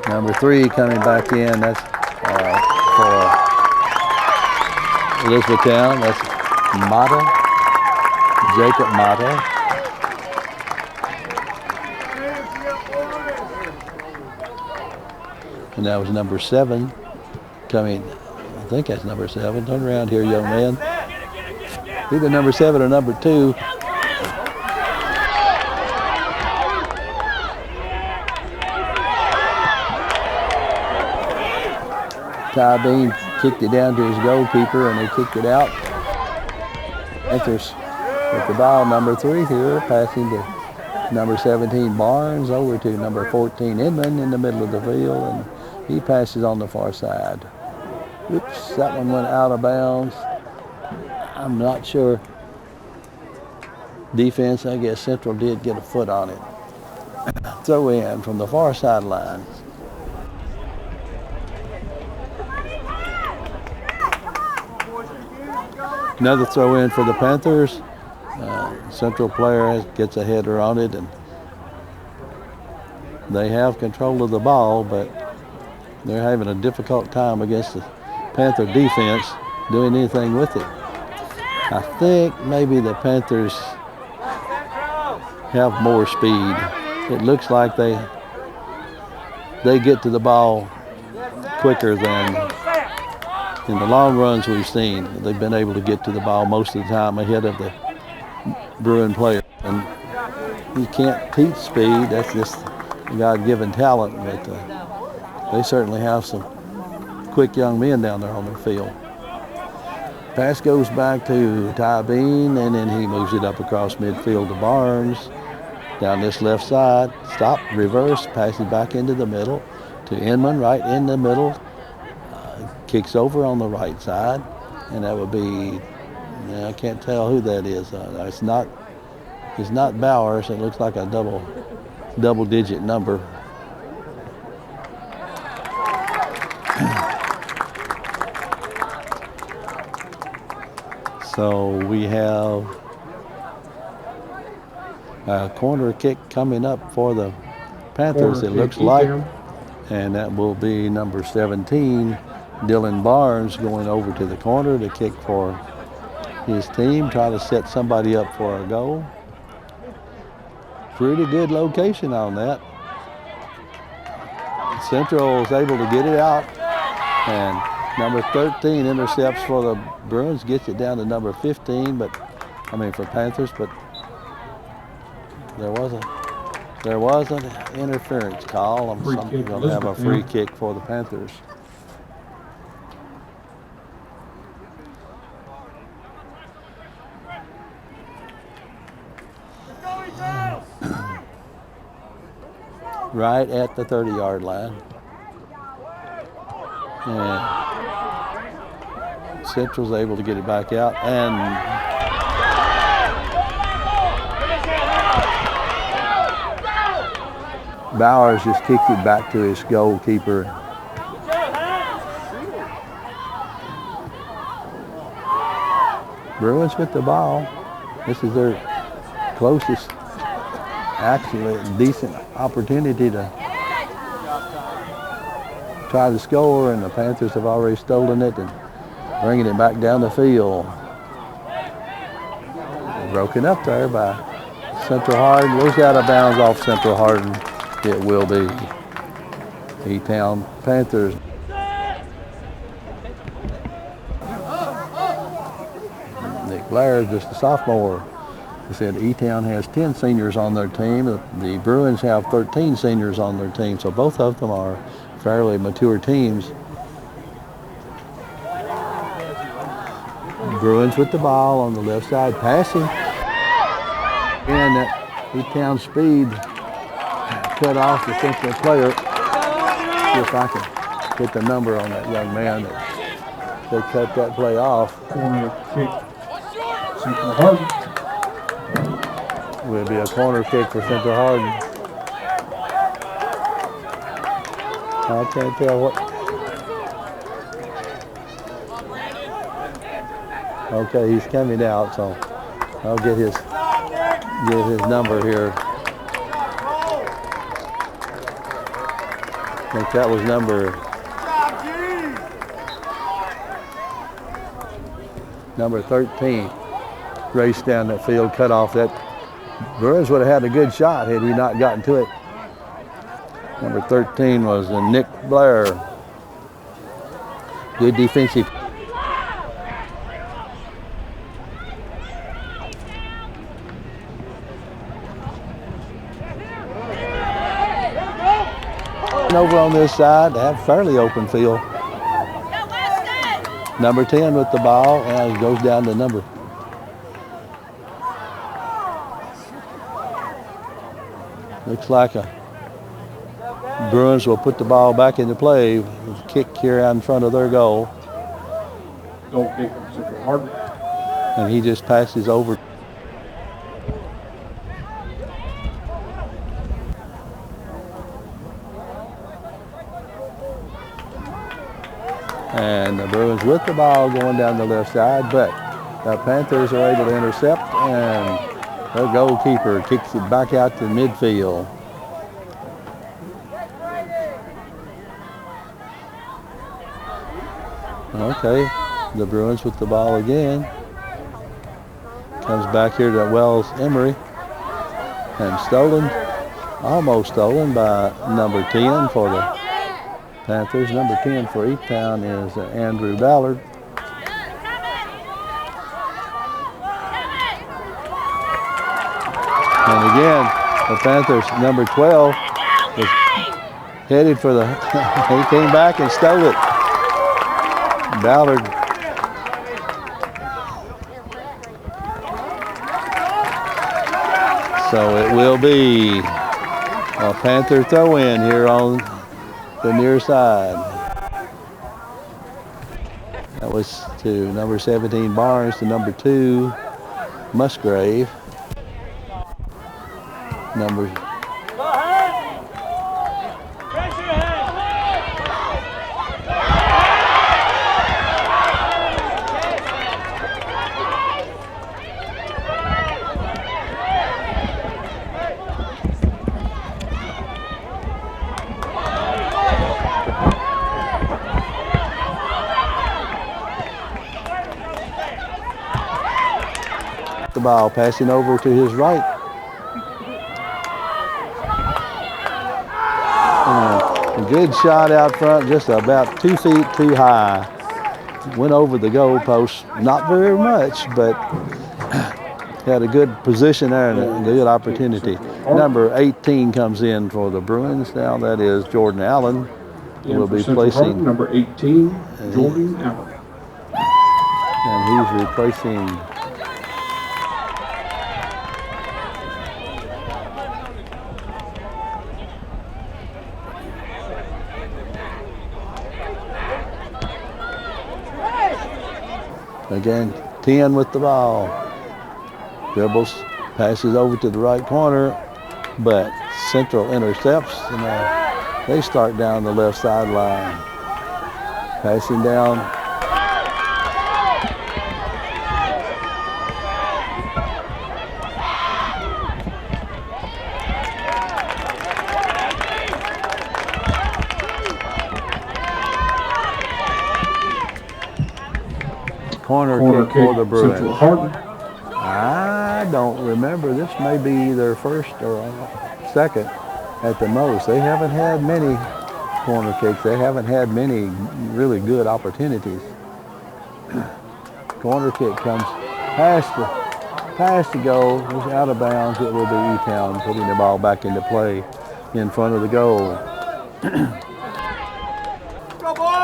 Number 3 coming back in. That's for Elizabethtown. That's Mata. Jacob Mata. And that was number 7 coming. I think that's number 7. Turn around here, young man. Either number 7 or number 2. Ty Bean kicked it down to his goalkeeper and he kicked it out. Panthers with the ball, number 3 here, passing to number 17 Barnes over to number 14 Inman in the middle of the field, and he passes on the far side. Oops, that one went out of bounds. I'm not sure. Defense, I guess Central did get a foot on it. Throw in from the far sideline. Another throw in for the Panthers. Central player gets a header on it, and they have control of the ball, but they're having a difficult time against the Panther defense doing anything with it. I think maybe the Panthers have more speed. It looks like they get to the ball quicker than in the long runs we've seen. They've been able to get to the ball most of the time ahead of the Bruin player. And you can't teach speed. That's just God-given talent. But They certainly have some quick young men down there on their field. Pass goes back to Ty Bean, and then he moves it up across midfield to Barnes. Down this left side, stop, reverse, passes back into the middle to Inman, right in the middle. Kicks over on the right side, and that would be, I can't tell who that is. It's not Bowers. It looks like a double-digit number. So we have a corner kick coming up for the Panthers, it looks like, and that will be number 17, Dylan Barnes, going over to the corner to kick for his team, try to set somebody up for a goal. Pretty good location on that. Central is able to get it out, and number 13 intercepts for the Bruins, gets it down to number 15, for Panthers, but there was an interference call. I'm going to have a free kick for the Panthers. Right at the 30-yard line. And Central's able to get it back out, and Bowers just kicked it back to his goalkeeper. Bruins with the ball. This is their closest, actually decent opportunity to try to score, and the Panthers have already stolen it and bringing it back down the field. Broken up there by Central Hardin. Was out of bounds off Central Hardin. It will be E-Town Panthers. Nick Blair is just a sophomore. He said E-Town has 10 seniors on their team. The Bruins have 13 seniors on their team, so both of them are fairly mature teams. Bruins with the ball on the left side, passing. And that E-Town speed cut off the Central player. See if I can get the number on that young man that they cut that play off. Corner kick, Central Hardin. Will be a corner kick for Central Hardin. I can't tell what. Okay, he's coming out, so I'll get his number here. I think that was number 13. Raced down that field, cut off that. Bruins would have had a good shot had he not gotten to it. Number 13 was Nick Blair. Good defensive. Over on this side, they have fairly open field. Number 10 with the ball, and it goes down to number. Looks like a Bruins will put the ball back into play with a kick here out in front of their goal. Goal kick from Central Hardin. And he just passes over. And the Bruins with the ball going down the left side, but the Panthers are able to intercept, and their goalkeeper kicks it back out to midfield. Okay, the Bruins with the ball again. Comes back here to Wells Emery, and stolen, almost stolen by number 10 for the Panthers. Number 10 for E-Town is Andrew Ballard. And again, the Panthers, number 12, headed for the, he came back and stole it. Ballard. So it will be a Panther throw-in here on the near side. That was to number 17 Barnes to number 2 Musgrave. Number the ball, passing over to his right. A good shot out front, just about 2 feet too high. Went over the goal post, not very much, but had a good position there and a good opportunity. Number 18 comes in for the Bruins now. That is Jordan Allen. Will be placing number 18, Jordan Allen. And he's replacing again, 10 with the ball. Dribbles, passes over to the right corner, but Central intercepts, and they start down the left sideline. Passing down. Corner kick for the Bruins. I don't remember. This may be their first or second at the most. They haven't had many corner kicks. They haven't had many really good opportunities. Corner kick comes past the goal. It's out of bounds. It will be E-Town putting the ball back into play in front of the goal.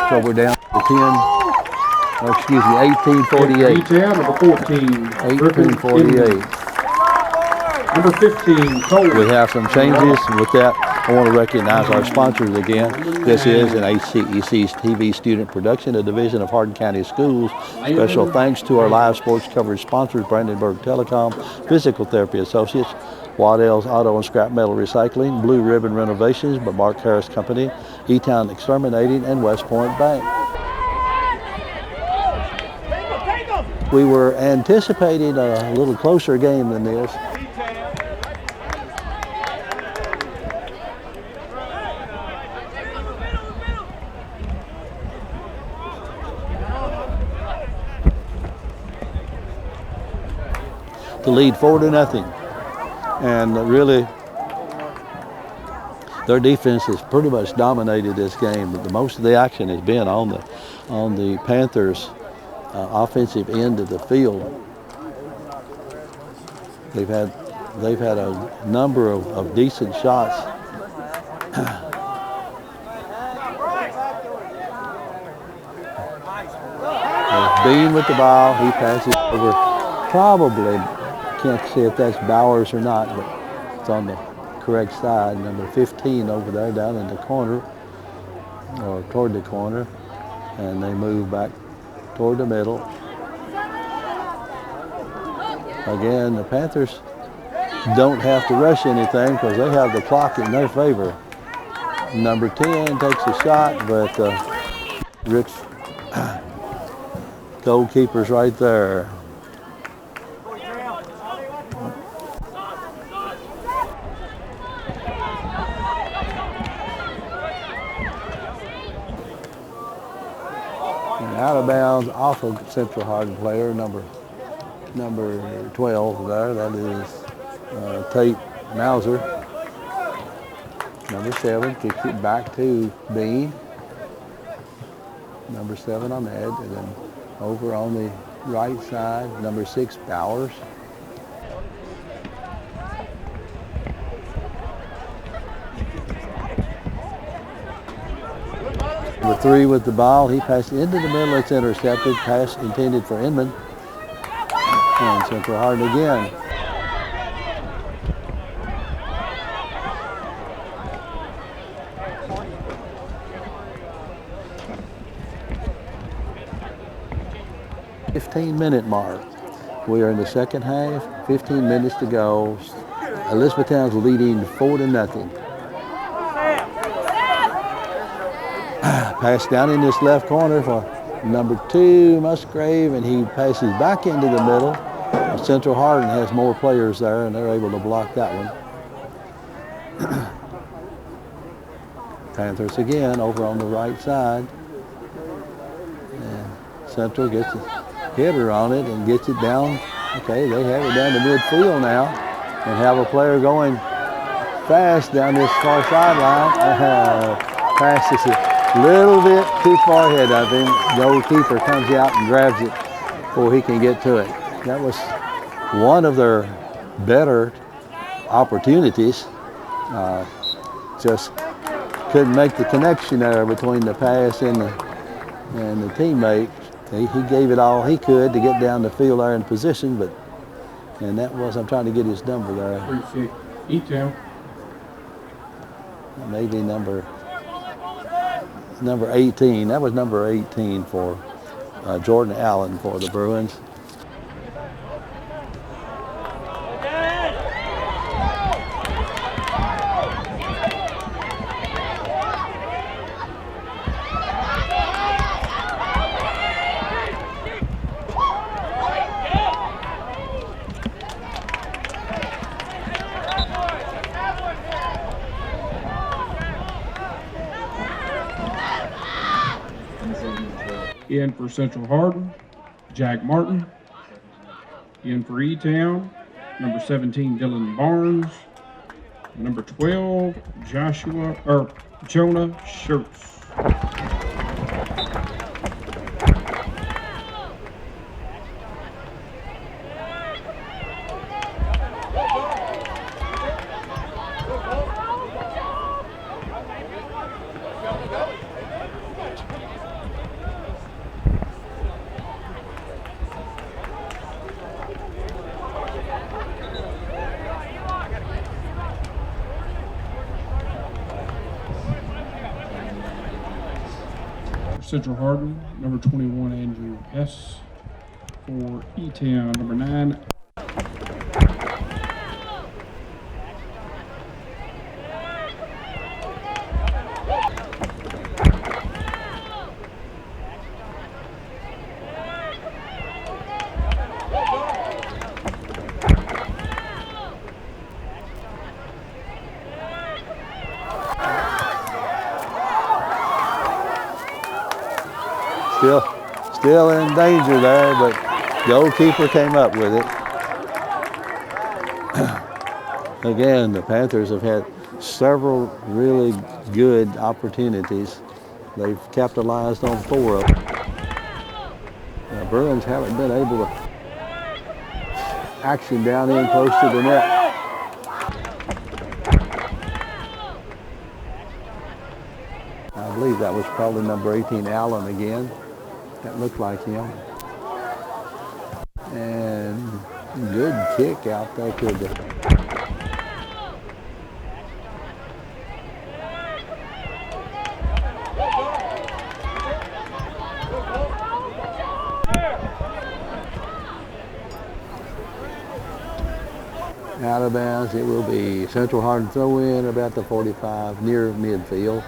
So we're down to 10. Oh, excuse me, 1848. E-Town, number 14. 1848. Number 15, Cole. We have some changes. With that, I want to recognize our sponsors again. This is an HCEC-TV student production, a division of Hardin County Schools. Special thanks to our live sports coverage sponsors, Brandenburg Telecom, Physical Therapy Associates, Waddell's Auto and Scrap Metal Recycling, Blue Ribbon Renovations by Mark Harris Company, E-Town Exterminating, and West Point Bank. We were anticipating a little closer game than this. To lead 4-0, and really their defense has pretty much dominated this game. But most of the action has been on the Panthers' offensive end of the field. They've had a number of decent shots. Bean with the ball, he passes over. Probably can't see if that's Bowers or not, but it's on the correct side. Number 15 over there down in the corner, or toward the corner, and they move back toward the middle. Again, the Panthers don't have to rush anything because they have the clock in their favor. Number 10 takes a shot, but Rich goalkeeper's right there. Out of bounds off of Central Hardin player, number 12 there. That is Tate Mauser. Number 7 kicks it back to Bean. Number 7 Ahmed, and then over on the right side, number 6 Bowers. Number 3 with the ball. He passed into the middle. It's intercepted. Pass intended for Inman. And Central Hardin again. .15-minute mark. We are in the second half. 15 minutes to go. Elizabethtown's leading 4-0. Pass down in this left corner for number 2, Musgrave, and he passes back into the middle. Central Hardin has more players there, and they're able to block that one. Panthers again over on the right side. And Central gets a hitter on it and gets it down. Okay, they have it down to midfield now and have a player going fast down this far sideline. Passes it a little bit too far ahead of him. Goalkeeper comes out and grabs it before he can get to it. That was one of their better opportunities. Just couldn't make the connection there between the pass and the teammate. He gave it all he could to get down the field there in position, and that was, I'm trying to get his number there. E-Town. Maybe number 18. That was number 18 for Jordan Allen for the Bruins. In for Central Hardin, Jack Martin. In for E-Town, number 17, Dylan Barnes. Number 12, Jonah Schurtz. Central Hardin, number 21, Andrew Hess. For E-Town, number 9. Still in danger there, but goalkeeper came up with it. Again, the Panthers have had several really good opportunities. They've capitalized on 4 of them. The Bruins haven't been able to action down in close to the net. I believe that was probably number 18, Allen again. That looked like him. And good kick out there to the out of bounds. It will be Central Hardin throw in about the 45 near midfield.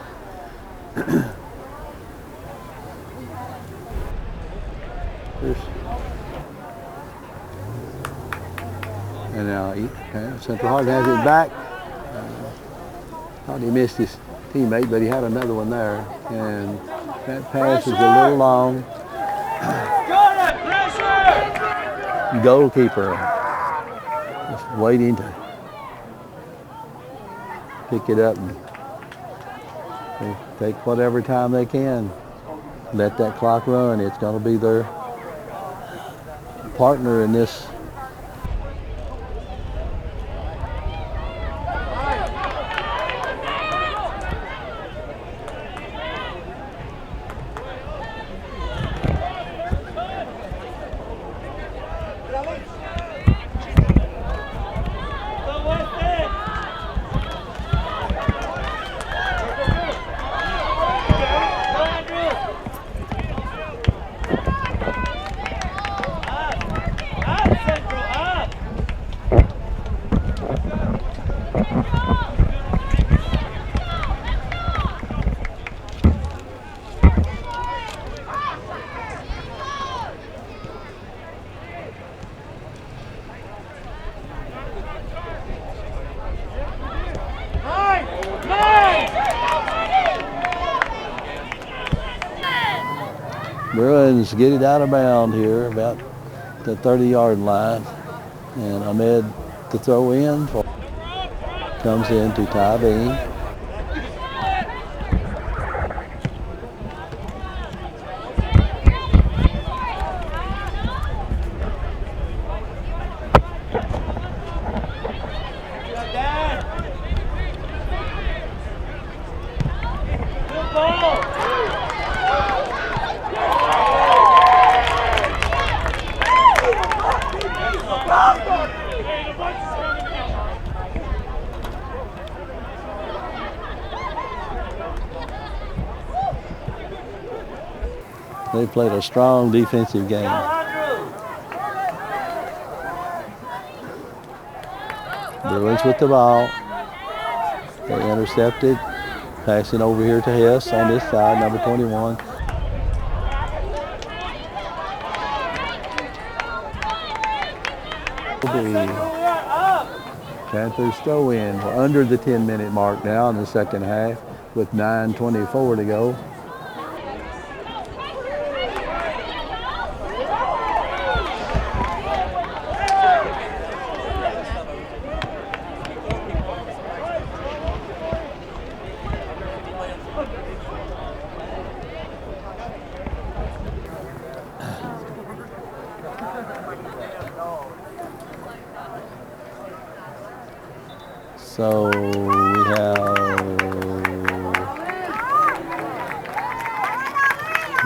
And now Central Hardin has it back. Thought he missed his teammate, but he had another one there. And that pass is a little long. Goalkeeper just waiting to pick it up and take whatever time they can. Let that clock run. It's going to be their partner in this. Bruins get it out of bounds here about the 30-yard line. And Ahmed to throw in. Comes in to Ty Bean. They played a strong defensive game. Bruins with the ball. They intercepted. Passing over here to Hess on this side, number 21. Panthers throw in. We're under the 10-minute mark now in the second half with 9:24 to go. So we have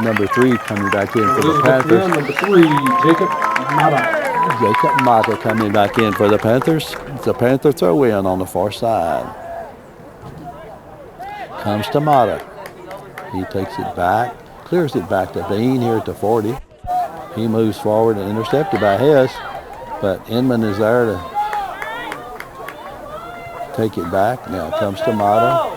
number 3 coming back in for the Panthers. Number 3, Jacob Mata. Jacob Mata coming back in for the Panthers. It's a Panther throw in on the far side. Comes to Mata. He takes it back, clears it back to Bean here at the 40. He moves forward and intercepted by Hess, but Inman is there to take it back. Now it comes to Mata.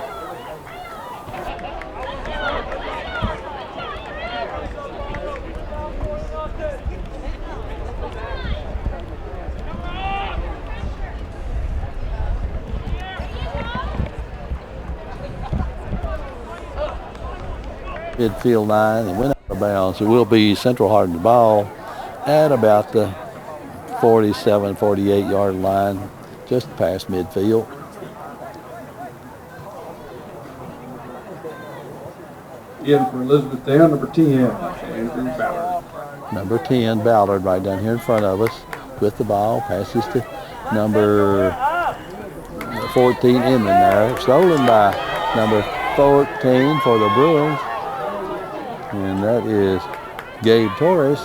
Midfield line and went out of bounds. It will be Central Hardin ball at about the 47, 48 yard line, just past midfield. In for Elizabethtown, number 10, Andrew Ballard. Number 10, Ballard, right down here in front of us with the ball. Passes to number 14, Inman there. Stolen by number 14 for the Bruins. And that is Gabe Torres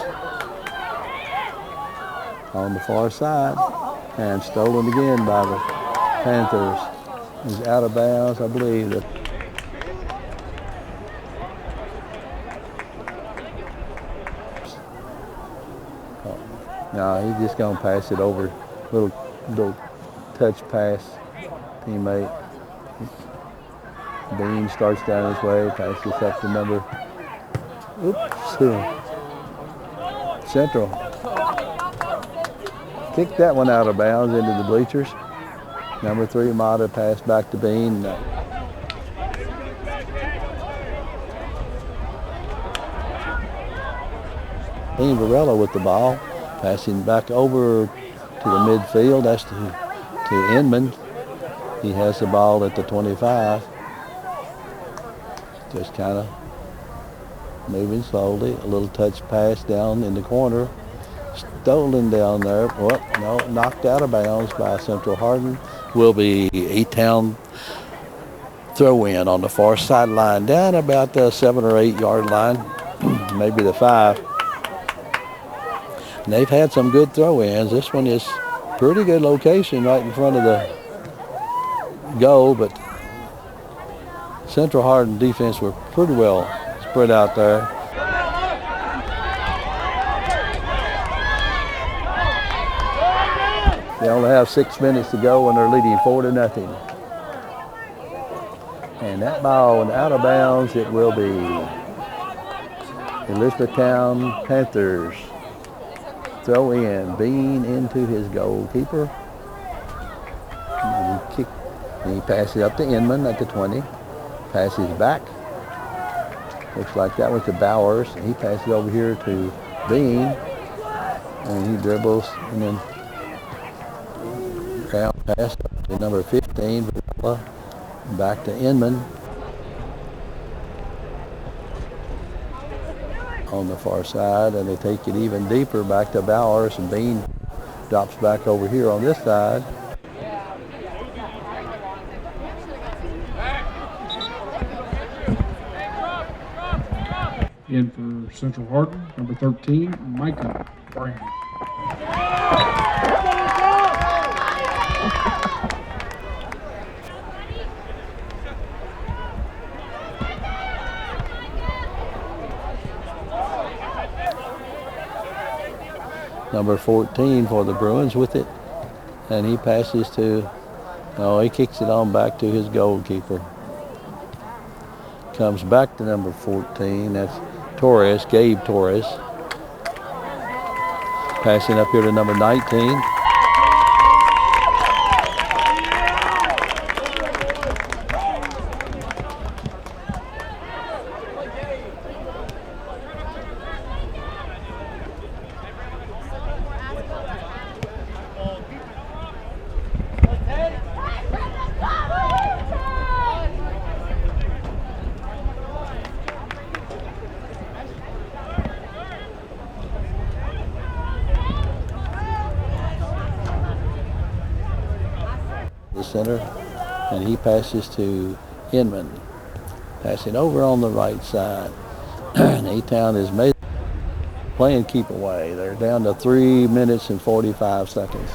on the far side. And stolen again by the Panthers. He's out of bounds, I believe. No, he's just gonna pass it over. Little touch pass, teammate. Bean starts down his way, passes up to number, Central. Kicked that one out of bounds into the bleachers. Number 3, Mata, pass back to Bean. Bean Varela with the ball. Passing back over to the midfield. That's to Inman. He has the ball at the 25. Just kind of moving slowly. A little touch pass down in the corner. Stolen down there. Well, no, knocked out of bounds by Central Hardin. Will be E-Town throw in on the far sideline, down about the 7 or 8 yard line, maybe the 5. And they've had some good throw-ins. This one is pretty good location right in front of the goal, but Central Hardin defense were pretty well spread out there. They only have 6 minutes to go and they're leading 4-0. And that ball out of bounds, it will be Elizabethtown Panthers. Throw in, Bean into his goalkeeper. And he passes up to Inman at the 20. Passes back. Looks like that was to Bowers, and he passes over here to Bean, and he dribbles and then ground pass to number 15, back to Inman on the far side, and they take it even deeper back to Bowers, and Bean drops back over here on this side. In for Central Hardin, number 13, Micah Brand. Number 14 for the Bruins with it, and he passes to, he kicks it on back to his goalkeeper. Comes back to number 14, that's Torres, Gabe Torres. Passing up here to number 19. The center, and he passes to Inman, passing over on the right side. And A-Town is playing keep away. They're down to 3 minutes and 45 seconds.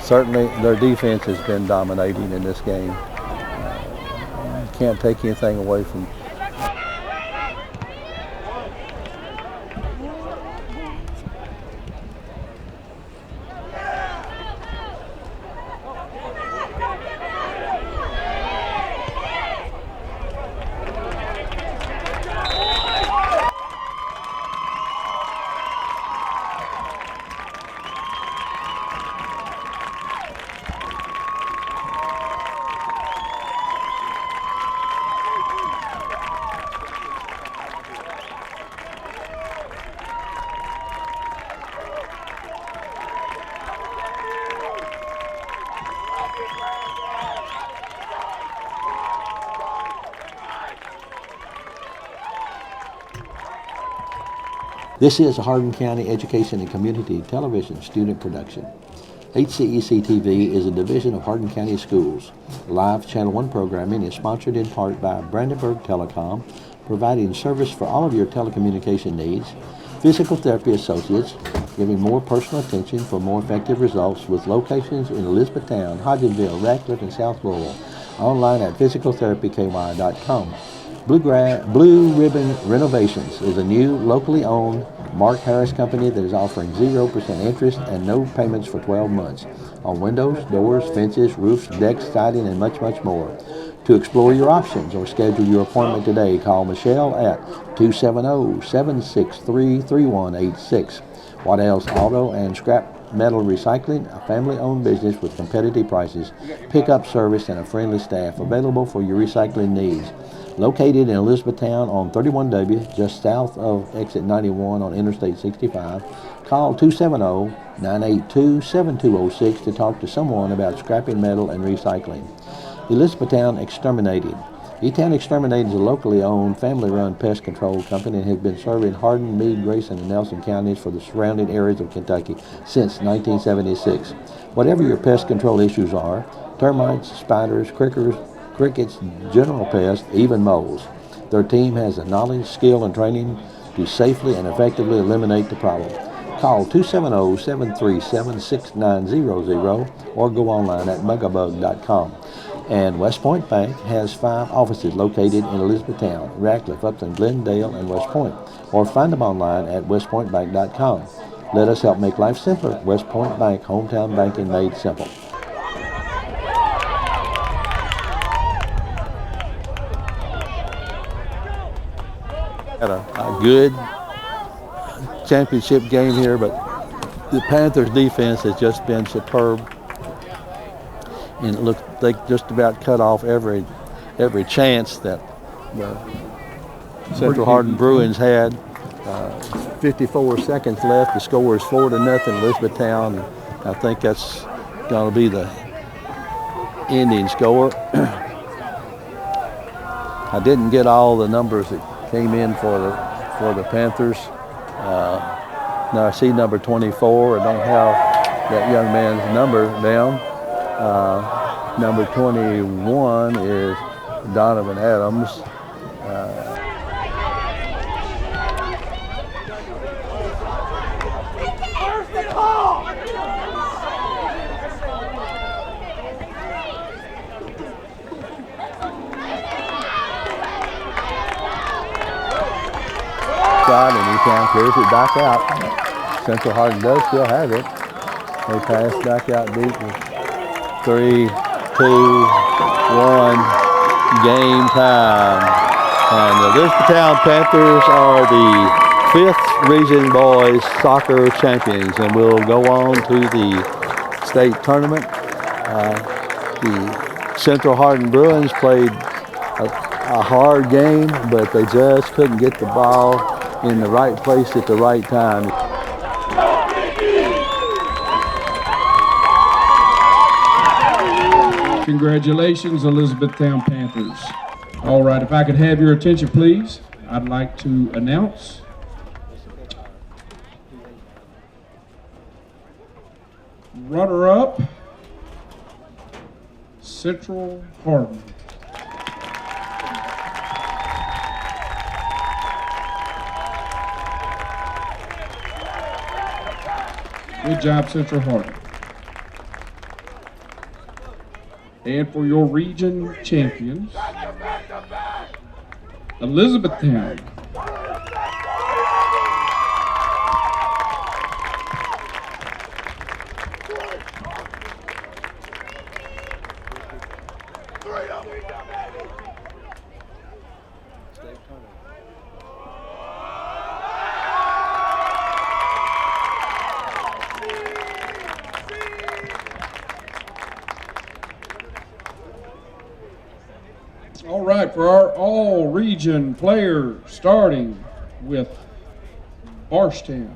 Certainly, their defense has been dominating in this game. Can't take anything away from. This is a Hardin County Education and Community Television student production. HCEC-TV is a division of Hardin County Schools. Live Channel 1 programming is sponsored in part by Brandenburg Telecom, providing service for all of your telecommunication needs. Physical Therapy Associates, giving more personal attention for more effective results with locations in Elizabethtown, Hodgenville, Ratcliffe, and South Louisville. Online at physicaltherapyky.com. Blue Ribbon Renovations is a new, locally owned Mark Harris company that is offering 0% interest and no payments for 12 months on windows, doors, fences, roofs, decks, siding, and much, much more. To explore your options or schedule your appointment today, call Michelle at 270-763-3186. Waddell's Auto and Scrap Metal Recycling, a family-owned business with competitive prices, pickup service, and a friendly staff available for your recycling needs. Located in Elizabethtown on 31W, just south of exit 91 on Interstate 65, call 270-982-7206 to talk to someone about scrapping metal and recycling. Elizabethtown Exterminating. E-Town Exterminating is a locally owned, family-run pest control company and has been serving Hardin, Meade, Grayson, and Nelson counties for the surrounding areas of Kentucky since 1976. Whatever your pest control issues are, termites, spiders, crickets, general pests, even moles, their team has the knowledge, skill, and training to safely and effectively eliminate the problem. Call 270-737-6900 or go online at megabug.com. And West Point Bank has 5 offices located in Elizabethtown, Ratcliffe, Upton, Glendale, and West Point, or find them online at westpointbank.com. Let us help make life simpler. West Point Bank, hometown banking made simple. Had a good championship game here, but the Panthers defense has just been superb. And it looked they just about cut off every chance that the Central Hardin Bruins had. 54 seconds left. The score is 4-0 Elizabethtown. I think that's going to be the ending score. I didn't get all the numbers that came in for the Panthers. Now I see number 24. I don't have that young man's number down. Number 21 is Donovan Adams. And he clears it back out. Central Hardin does still have it. They pass back out deep with 3, 2, 1, game time. And the Elizabethtown Panthers are the 5th Region Boys Soccer Champions and will go on to the state tournament. The Central Hardin Bruins played a hard game, but they just couldn't get the ball in the right place at the right time. Congratulations, Elizabethtown Panthers. All right, if I could have your attention, please. I'd like to announce runner-up, Central Hardin. Good job, Central Hardin. And for your region champions, Elizabethtown. All right, for our all-region players, starting with Barstown,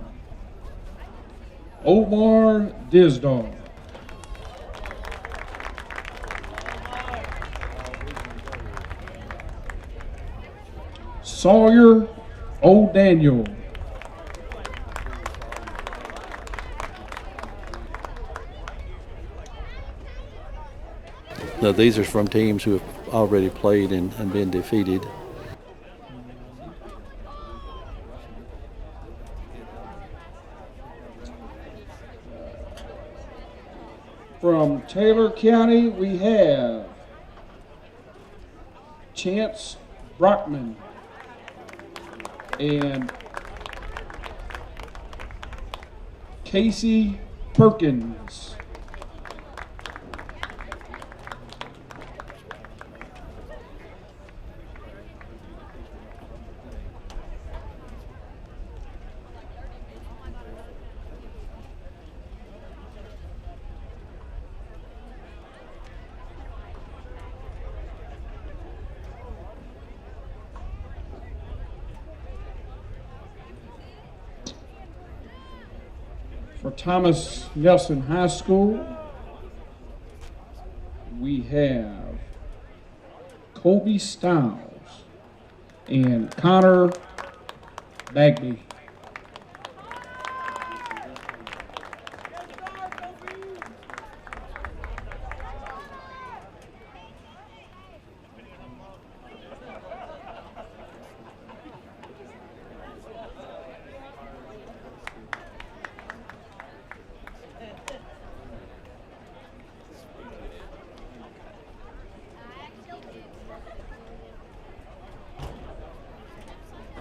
Omar Disdall. Sawyer O'Daniel. Now, these are from teams who have already played and been defeated. From Taylor County, we have Chance Brockman and Casey Perkins. For Thomas Nelson High School, we have Kobe Stiles and Connor Bagby.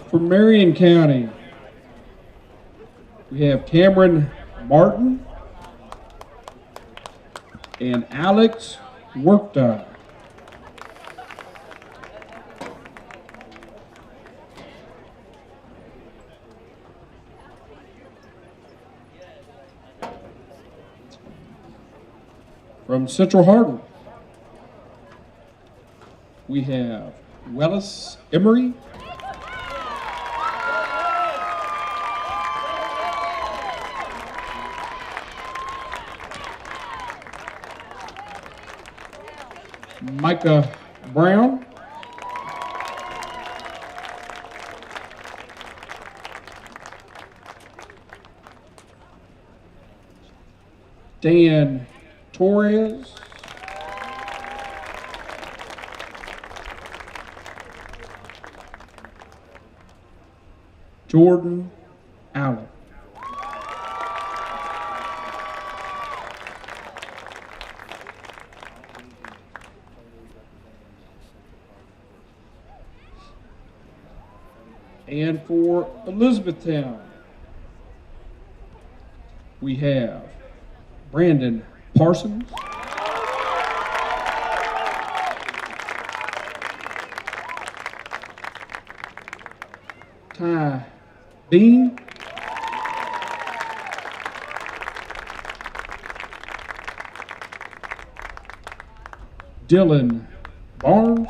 For Marion County, we have Cameron Martin and Alex Workdale. From Central Hardin, we have Wellis Emery. Micah Brown. Dan Torres. Jordan Allen. And for Elizabethtown, we have Brandon Parsons, Ty Bean, Dylan Barnes,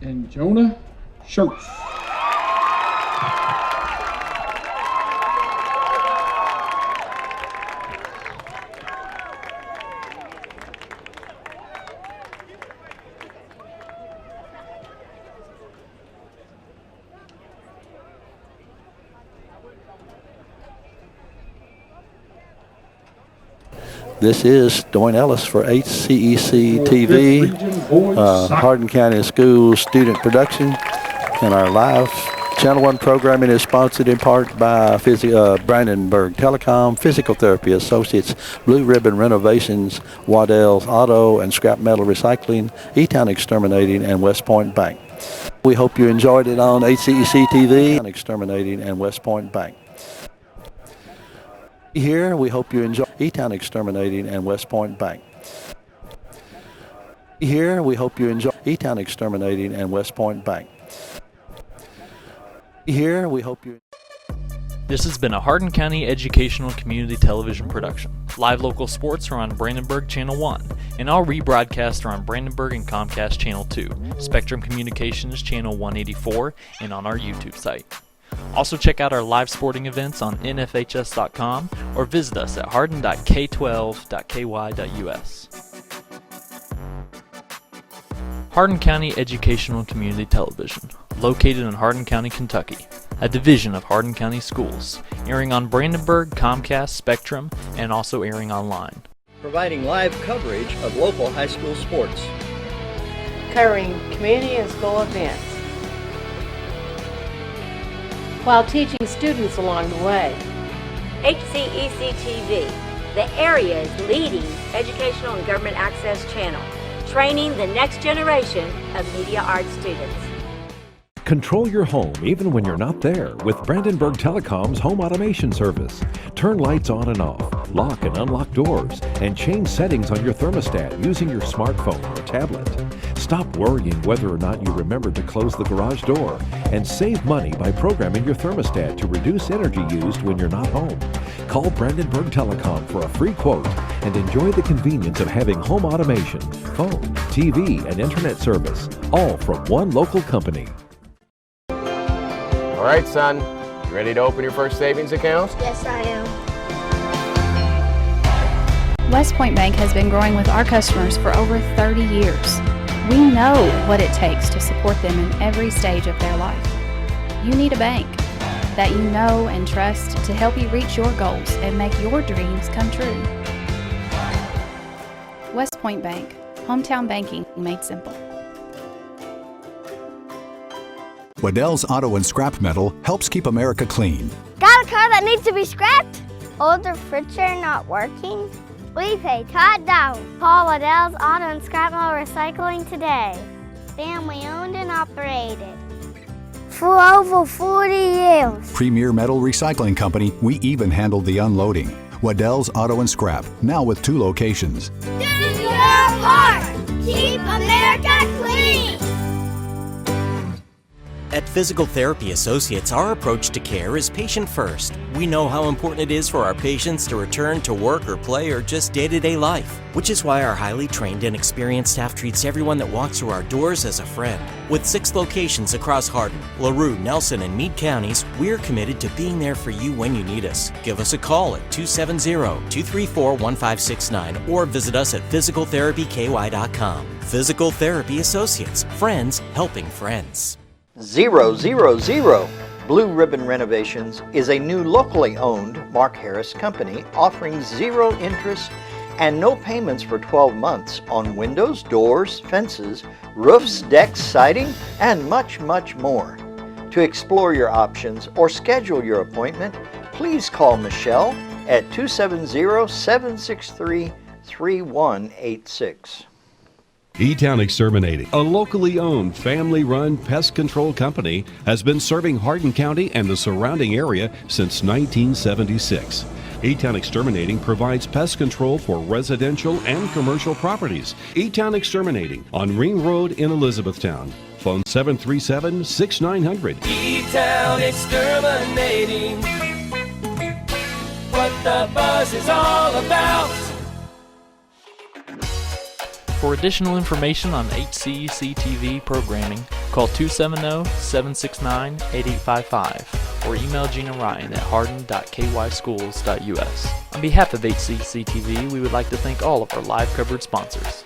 and Jonah Schurz. This is Dwayne Ellis for HCEC-TV, Hardin County Schools student production, and our live Channel 1 programming is sponsored in part by Brandenburg Telecom, Physical Therapy Associates, Blue Ribbon Renovations, Waddell's Auto and Scrap Metal Recycling, E-Town Exterminating, and West Point Bank. We hope you enjoyed it on HCEC-TV, Exterminating, and West Point Bank. Here, we hope you enjoy E-Town Exterminating and West Point Bank. Here, we hope you enjoy E-Town Exterminating and West Point Bank. Here, we hope you. This has been a Hardin County Educational Community Television production. Live local sports are on Brandenburg Channel 1, and all rebroadcasts are on Brandenburg and Comcast Channel 2, Spectrum Communications Channel 184, and on our YouTube site. Also check out our live sporting events on nfhs.com or visit us at hardin.k12.ky.us. Hardin County Educational Community Television, located in Hardin County, Kentucky, a division of Hardin County Schools, airing on Brandenburg, Comcast, Spectrum, and also airing online. Providing live coverage of local high school sports. Covering community and school events, while teaching students along the way. HCEC-TV, the area's leading educational and government access channel, training the next generation of media arts students. Control your home even when you're not there with Brandenburg Telecom's home automation service. Turn lights on and off, lock and unlock doors, and change settings on your thermostat using your smartphone or tablet. Stop worrying whether or not you remembered to close the garage door, and save money by programming your thermostat to reduce energy used when you're not home. Call Brandenburg Telecom for a free quote and enjoy the convenience of having home automation, phone, TV, and internet service, all from one local company. All right, son. You ready to open your first savings account? Yes, I am. West Point Bank has been growing with our customers for over 30 years. We know what it takes to support them in every stage of their life. You need a bank that you know and trust to help you reach your goals and make your dreams come true. West Point Bank, hometown banking made simple. Waddell's Auto and Scrap Metal helps keep America clean. Got a car that needs to be scrapped? Older refrigerator not working? We pay Todd down. Call Waddell's Auto and Scrap Metal Recycling today. Family owned and operated for over 40 years. Premier Metal Recycling Company, we even handle the unloading. Waddell's Auto and Scrap, now with 2 locations. Do your part. Keep America clean. At Physical Therapy Associates, our approach to care is patient first. We know how important it is for our patients to return to work or play or just day-to-day life, which is why our highly trained and experienced staff treats everyone that walks through our doors as a friend. With 6 locations across Hardin, LaRue, Nelson, and Meade counties, we're committed to being there for you when you need us. Give us a call at 270-234-1569 or visit us at physicaltherapyky.com. Physical Therapy Associates, friends helping friends. 000 Blue Ribbon Renovations is a new locally owned Mark Harris company offering zero interest and no payments for 12 months on windows, doors, fences, roofs, decks, siding, and much, much more. To explore your options or schedule your appointment, please call Michelle at 270-763-3186. E-Town Exterminating, a locally owned, family-run pest control company, has been serving Hardin County and the surrounding area since 1976. E-Town Exterminating provides pest control for residential and commercial properties. E-Town Exterminating on Ring Road in Elizabethtown. Phone 737-6900. E-Town Exterminating. What the buzz is all about. For additional information on HCEC-TV programming, call 270-769-8855 or email Gina Ryan at hardin.kyschools.us. On behalf of HCEC-TV, we would like to thank all of our live coverage sponsors.